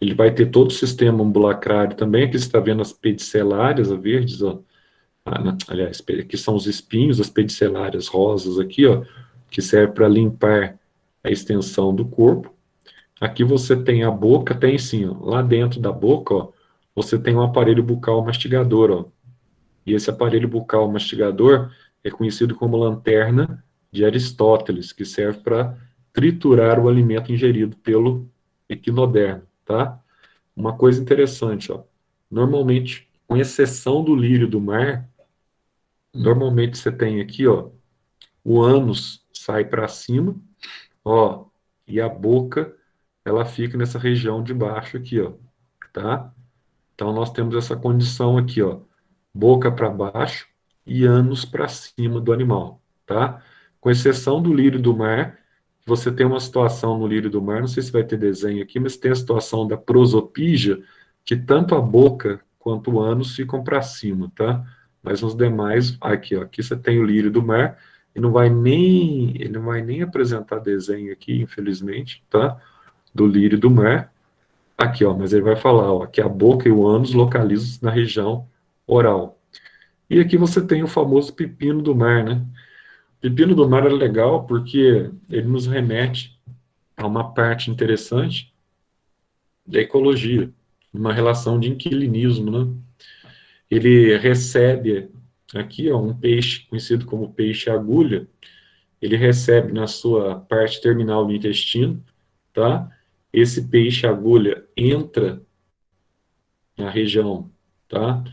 Ele vai ter todo o sistema ambulacrário também, aqui você está vendo as pedicelárias, as verdes, ó. Aliás, aqui são os espinhos, as pedicelárias rosas aqui, ó, que serve para limpar a extensão do corpo. Aqui você tem a boca, tem sim, ó, lá dentro da boca, ó, você tem um aparelho bucal mastigador, ó. E esse aparelho bucal mastigador é conhecido como lanterna de Aristóteles, que serve para triturar o alimento ingerido pelo equinodermo, tá? Uma coisa interessante, ó, normalmente, com exceção do lírio do mar, normalmente você tem aqui, ó, o ânus sai para cima, ó, e a boca, ela fica nessa região de baixo aqui, ó, tá? Então nós temos essa condição aqui, ó, boca para baixo e ânus para cima do animal, tá? Com exceção do lírio do mar, você tem uma situação no lírio do mar, não sei se vai ter desenho aqui, mas tem a situação da prosopígia, que tanto a boca quanto o ânus ficam para cima, tá? Mas nos demais, aqui, ó, aqui você tem o lírio do mar, e ele não vai nem apresentar desenho aqui, infelizmente, tá? Do lírio do mar. Aqui, ó, mas ele vai falar, ó, que a boca e o ânus localizam na região oral. E aqui você tem o famoso pepino do mar, né? O pepino do mar é legal porque ele nos remete a uma parte interessante da ecologia, uma relação de inquilinismo, né? Ele recebe aqui, ó, um peixe conhecido como peixe agulha, ele recebe na sua parte terminal do intestino, tá? Esse peixe agulha entra na região, tá?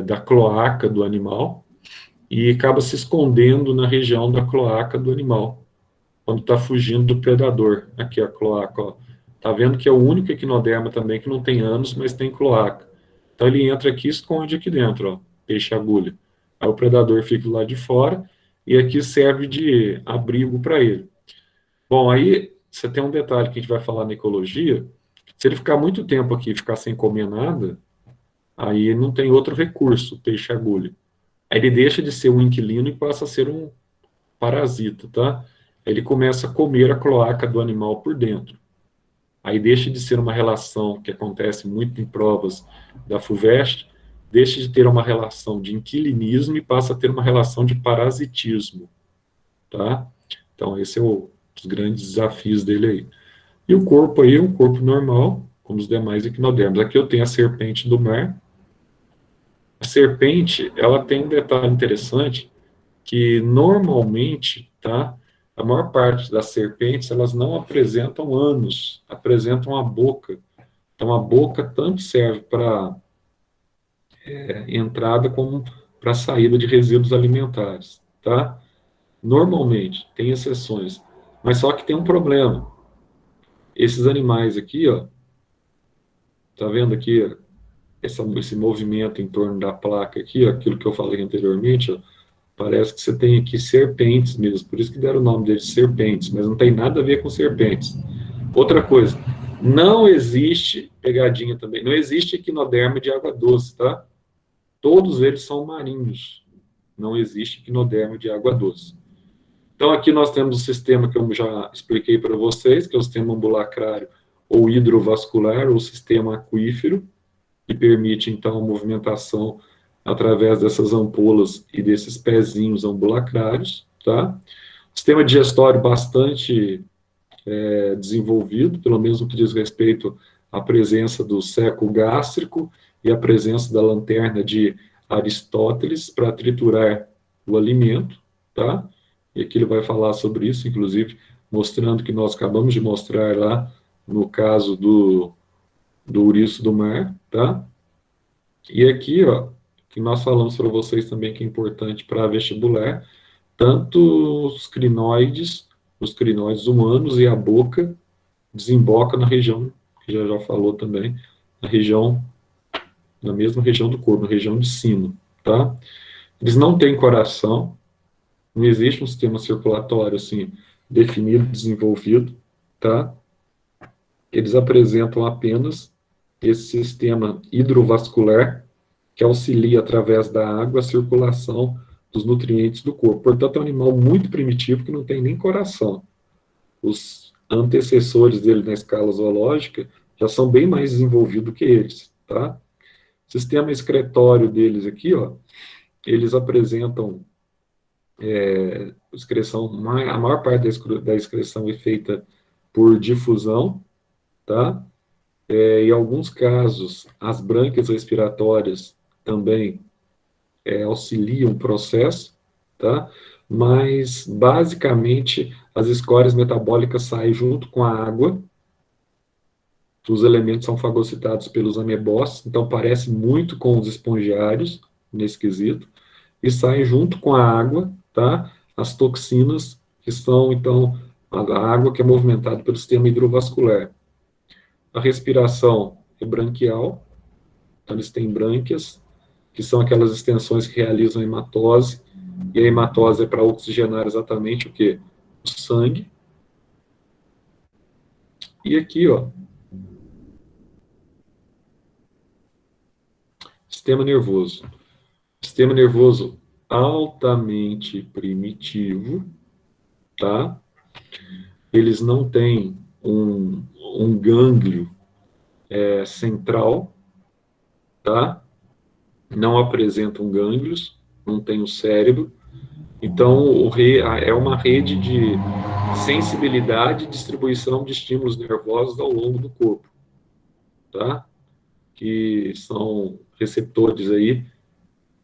Da cloaca do animal e acaba se escondendo na região da cloaca do animal, quando está fugindo do predador. Aqui a cloaca, ó. Tá vendo que é o único equinoderma também que não tem ânus, mas tem cloaca. Então ele entra aqui e esconde aqui dentro, ó, peixe agulha. Aí o predador fica do lado de fora e aqui serve de abrigo para ele. Bom, aí você tem um detalhe que a gente vai falar na ecologia. Se ele ficar muito tempo aqui e ficar sem comer nada, aí não tem outro recurso, peixe agulha. Aí ele deixa de ser um inquilino e passa a ser um parasita, tá? Aí ele começa a comer a cloaca do animal por dentro. Aí deixa de ser uma relação que acontece muito em provas da FUVEST, deixa de ter uma relação de inquilinismo e passa a ter uma relação de parasitismo, tá? Então esse é um dos grandes desafios dele aí. E o corpo aí é um corpo normal, como os demais equinodermos. Aqui eu tenho a serpente do mar. A serpente, ela tem um detalhe interessante, que normalmente, tá, a maior parte das serpentes, elas não apresentam ânus, apresentam a boca. Então, a boca tanto serve para entrada como para saída de resíduos alimentares, tá? Normalmente, tem exceções, mas só que tem um problema. Esses animais aqui, ó, tá vendo aqui, ó, esse movimento em torno da placa aqui, ó, aquilo que eu falei anteriormente, ó, parece que você tem aqui serpentes mesmo, por isso que deram o nome deles de serpentes, mas não tem nada a ver com serpentes. Outra coisa, não existe, pegadinha também, não existe equinoderma de água doce, tá? Todos eles são marinhos, não existe equinoderma de água doce. Então aqui nós temos o sistema que eu já expliquei para vocês, que é o sistema ambulacrário ou hidrovascular, ou sistema aquífero, que permite então a movimentação através dessas ampolas e desses pezinhos ambulacrários, tá? Sistema digestório bastante desenvolvido, pelo menos no que diz respeito à presença do seco gástrico e a presença da lanterna de Aristóteles para triturar o alimento, tá? E aqui ele vai falar sobre isso, inclusive mostrando que nós acabamos de mostrar lá no caso do ouriço do mar, tá? E aqui, ó, que nós falamos para vocês também que é importante para vestibular, tanto os crinoides humanos e a boca desemboca na região, que já falou também, na mesma região do corpo, na região de cima, tá? Eles não têm coração, não existe um sistema circulatório assim definido, desenvolvido, tá? Eles apresentam apenas esse sistema hidrovascular que auxilia através da água a circulação dos nutrientes do corpo. Portanto, é um animal muito primitivo que não tem nem coração. Os antecessores dele na escala zoológica já são bem mais desenvolvidos que eles, tá? O sistema excretório deles aqui, ó, eles apresentam excreção, a maior parte da excreção é feita por difusão, tá? Em alguns casos, as brânquias respiratórias também auxiliam o processo, tá? Mas, basicamente, as escórias metabólicas saem junto com a água, os elementos são fagocitados pelos amebós, então parece muito com os espongiários, nesse quesito, e saem junto com a água, tá? As toxinas, que são, então, a água que é movimentada pelo sistema hidrovascular. A respiração é branquial, então eles têm brânquias, que são aquelas extensões que realizam a hematose, e a hematose é para oxigenar exatamente o quê? O sangue. E aqui, ó, sistema nervoso. Sistema nervoso altamente primitivo, tá? Eles não têm um gânglio central, tá? Não apresentam gânglios, não tem o cérebro. Então, é uma rede de sensibilidade e distribuição de estímulos nervosos ao longo do corpo, tá? Que são receptores aí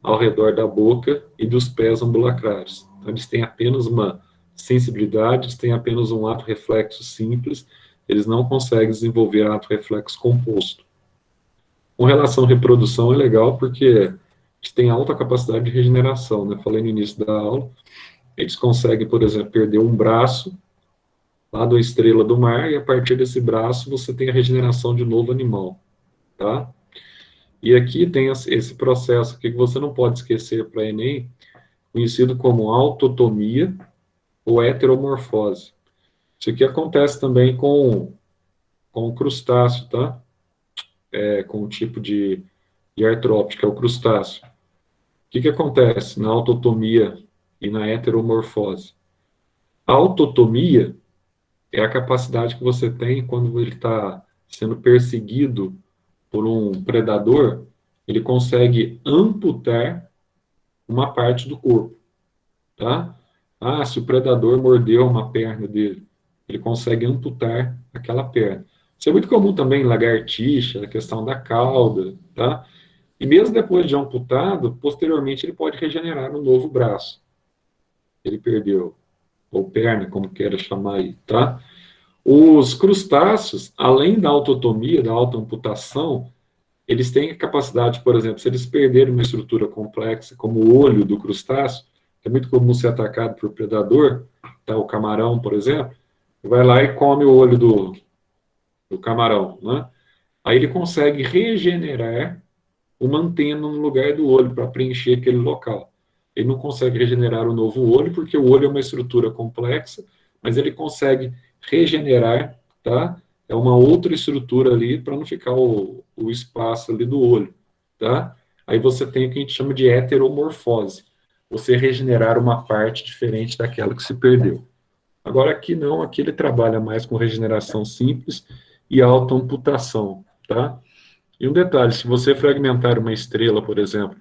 ao redor da boca e dos pés ambulacrais. Então, eles têm apenas uma sensibilidade, eles têm apenas um ato reflexo simples, eles não conseguem desenvolver ato reflexo composto. Com relação à reprodução, é legal porque eles têm alta capacidade de regeneração, né? Falei no início da aula, eles conseguem, por exemplo, perder um braço lá da estrela do mar, e a partir desse braço você tem a regeneração de um novo animal, tá? E aqui tem esse processo aqui que você não pode esquecer para Enem, conhecido como autotomia ou heteromorfose. Isso aqui acontece também com o crustáceo, tá? Com o tipo de artrópode, que é o crustáceo. O que acontece na autotomia e na heteromorfose? A autotomia é a capacidade que você tem quando ele está sendo perseguido por um predador, ele consegue amputar uma parte do corpo, tá? Ah, se o predador mordeu uma perna dele, ele consegue amputar aquela perna. Isso é muito comum também em lagartixa, a questão da cauda, tá? E mesmo depois de amputado, posteriormente ele pode regenerar um novo braço. Ele perdeu, ou perna, como queira chamar aí, tá? Os crustáceos, além da autotomia, da autoamputação, eles têm a capacidade, por exemplo, se eles perderem uma estrutura complexa, como o olho do crustáceo, que é muito comum ser atacado por predador, tá? O camarão, por exemplo, vai lá e come o olho do camarão, né? Aí ele consegue regenerar uma antena no lugar do olho para preencher aquele local. Ele não consegue regenerar o novo olho, porque o olho é uma estrutura complexa, mas ele consegue regenerar, tá? É uma outra estrutura ali para não ficar o espaço ali do olho, tá? Aí você tem o que a gente chama de heteromorfose. Você regenerar uma parte diferente daquela que se perdeu. Agora aqui não, aqui ele trabalha mais com regeneração simples e autoamputação, tá? E um detalhe, se você fragmentar uma estrela, por exemplo,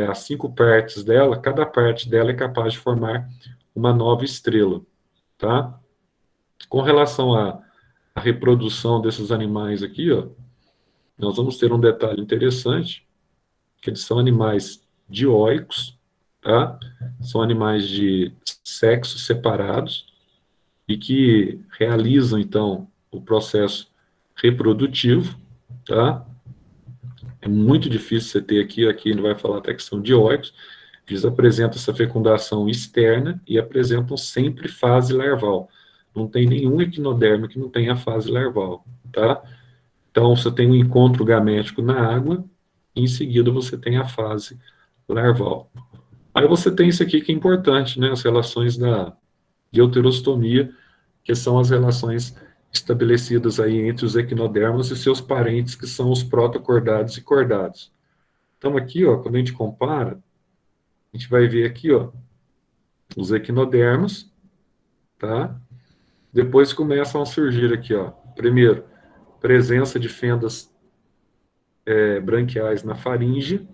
as 5 partes dela, cada parte dela é capaz de formar uma nova estrela, tá? Com relação à reprodução desses animais aqui, ó, nós vamos ter um detalhe interessante, que eles são animais dioicos, tá? São animais de sexos separados e que realizam, então, o processo reprodutivo, tá? É muito difícil você ter aqui a gente vai falar até que são dioicos, eles apresentam essa fecundação externa e apresentam sempre fase larval. Não tem nenhum equinoderme que não tenha fase larval, tá? Então, você tem um encontro gamético na água, e em seguida você tem a fase larval. Aí você tem isso aqui que é importante, né? As relações da deuterostomia, que são as relações estabelecidas aí entre os equinodermos e seus parentes, que são os protocordados e cordados. Então, aqui, ó, quando a gente compara, a gente vai ver aqui, ó, os equinodermos, tá? Depois começam a surgir aqui, ó, primeiro, presença de fendas branquiais na faringe,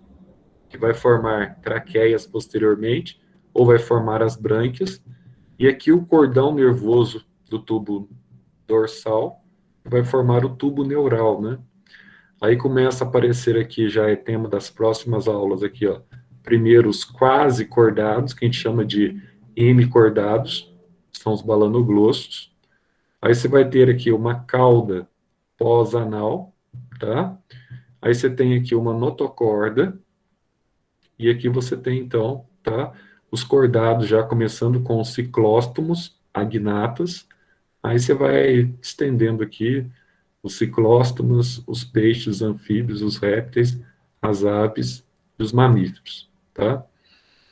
que vai formar traqueias posteriormente, ou vai formar as brânquias, e aqui o cordão nervoso do tubo dorsal vai formar o tubo neural, né? Aí começa a aparecer aqui, já é tema das próximas aulas aqui, ó. Primeiro os quase cordados, que a gente chama de hemicordados, são os balanoglossos. Aí você vai ter aqui uma cauda pós-anal, tá? Aí você tem aqui uma notocorda, e aqui você tem, então, tá? Os cordados já começando com os ciclóstomos, agnatas. Aí você vai estendendo aqui os ciclóstomos, os peixes, os anfíbios, os répteis, as aves e os mamíferos, tá?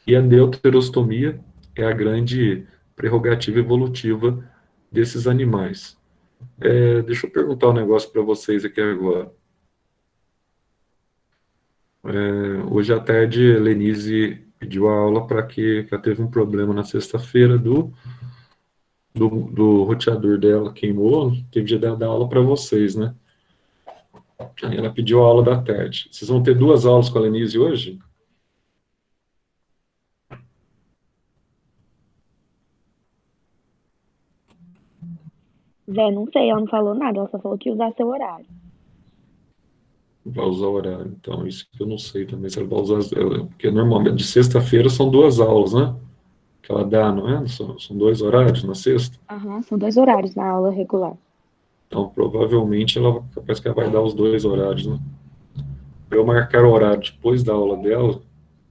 E a deuterostomia é a grande prerrogativa evolutiva desses animais. Deixa eu perguntar um negócio para vocês aqui agora. Hoje à tarde, Lenise pediu a aula para que ela teve um problema na sexta-feira do roteador dela, queimou, teve dia de dar aula para vocês, né? Aí ela pediu a aula da tarde. Vocês vão ter 2 aulas com a Lenise hoje? Zé, não sei, ela não falou nada, ela só falou que ia usar seu horário. Vai usar o horário. Então, isso que eu não sei também, se ela vai usar. Porque normalmente de sexta-feira são 2 aulas, né? Que ela dá, não é? São 2 horários na sexta. Aham, são 2 horários na aula regular. Então, provavelmente, ela capaz que ela vai dar os 2 horários, né? Para eu marcar o horário depois da aula dela,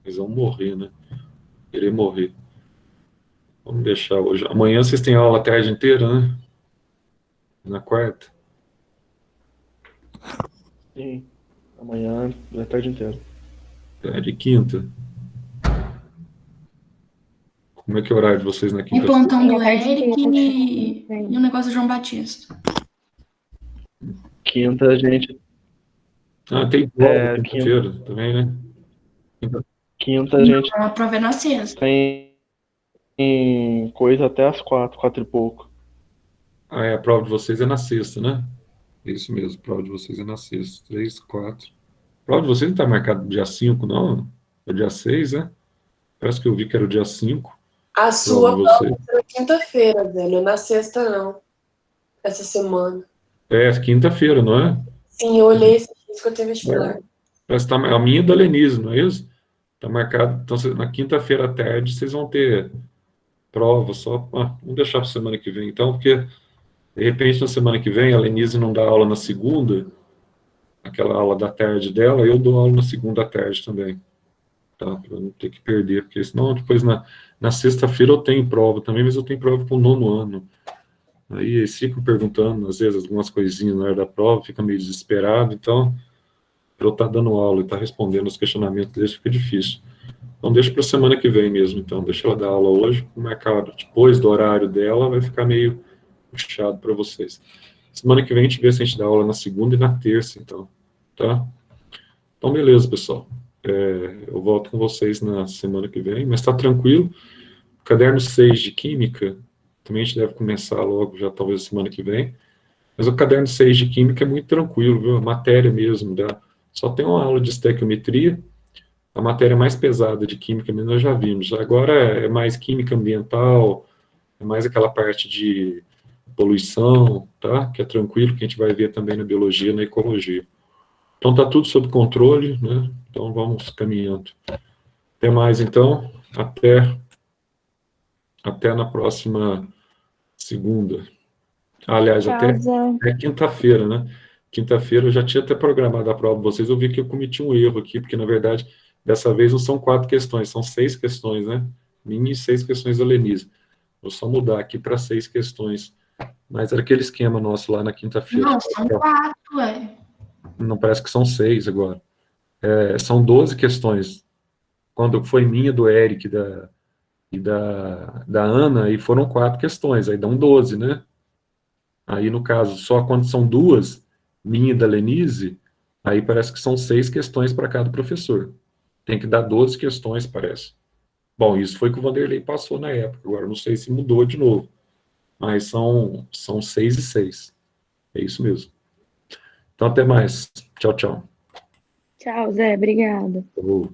eles vão morrer, né? Querer morrer. Vamos deixar hoje. Amanhã vocês têm aula a tarde inteira, né? Na quarta. Sim, amanhã é a tarde inteira. De quinta. Como é que é o horário de vocês na Tem quinta? plantão Tem a do tarde Eric inteira, e o negócio do João Batista. Quinta a gente. Tem prova quinta, quinta-feira também, né? quinta a gente Não, a prova é na sexta. tem coisa até as 4 e pouco. A prova de vocês é na sexta, né? Isso mesmo, a prova de vocês é na sexta. 3, 4. A prova de vocês não está marcada dia 5, não? É dia 6, né? Parece que eu vi que era o dia 5. A sua prova é na quinta-feira, velho, na sexta não. Essa semana. Quinta-feira, não é? Sim, eu olhei esse dia que eu tenho vestibular. Parece que a minha é da Lenise, não é isso? Está marcado. Então, na quinta-feira à tarde, vocês vão ter prova só. Vamos deixar para semana que vem, então, porque de repente na semana que vem a Lenise não dá aula na segunda, aquela aula da tarde dela, eu dou aula na segunda à tarde também. Tá? Para não ter que perder, porque senão depois na sexta-feira eu tenho prova também, mas eu tenho prova com o 9º ano. Aí eles ficam perguntando, às vezes, algumas coisinhas na hora da prova, fica meio desesperado, então, para eu estar dando aula e estar respondendo os questionamentos deles, fica difícil. Então, deixa para a semana que vem mesmo, então, deixa ela dar aula hoje, marcado depois do horário dela, vai ficar meio puxado para vocês. Semana que vem a gente vê se a gente dá aula na segunda e na terça, então, tá? Então, beleza, pessoal. Eu volto com vocês na semana que vem, mas está tranquilo. Caderno 6 de Química, também a gente deve começar logo, já talvez semana que vem. Mas o caderno 6 de Química é muito tranquilo, viu? A matéria mesmo, só tem uma aula de estequiometria, a matéria mais pesada de Química mesmo nós já vimos. Agora é mais Química ambiental, é mais aquela parte de poluição, tá? Que é tranquilo, que a gente vai ver também na biologia, na ecologia. Então está tudo sob controle, né? Então vamos caminhando. Até mais, então. Até na próxima segunda. Aliás, até quinta-feira, né? Quinta-feira eu já tinha até programado a prova de vocês, eu vi que eu cometi um erro aqui, porque na verdade, dessa vez não são 4 questões, são 6 questões, né? Minha e 6 questões da Lenise. Vou só mudar aqui para 6 questões. Mas era aquele esquema nosso lá na quinta-feira. Não, são 4, ué. Não, parece que são 6 agora. São 12 questões. Quando foi minha, do Eric e da Ana, aí foram 4 questões, aí dão 12, né? Aí, no caso, só quando são 2, minha e da Lenise, Aí parece que são 6 questões para cada professor. Tem que dar 12 questões, parece. Bom, isso foi o que o Vanderlei passou na época. Agora, não sei se mudou de novo. Mas são 6 e 6. É isso mesmo. Então, até mais. Tchau, tchau. Tchau, Zé. Obrigada. Falou.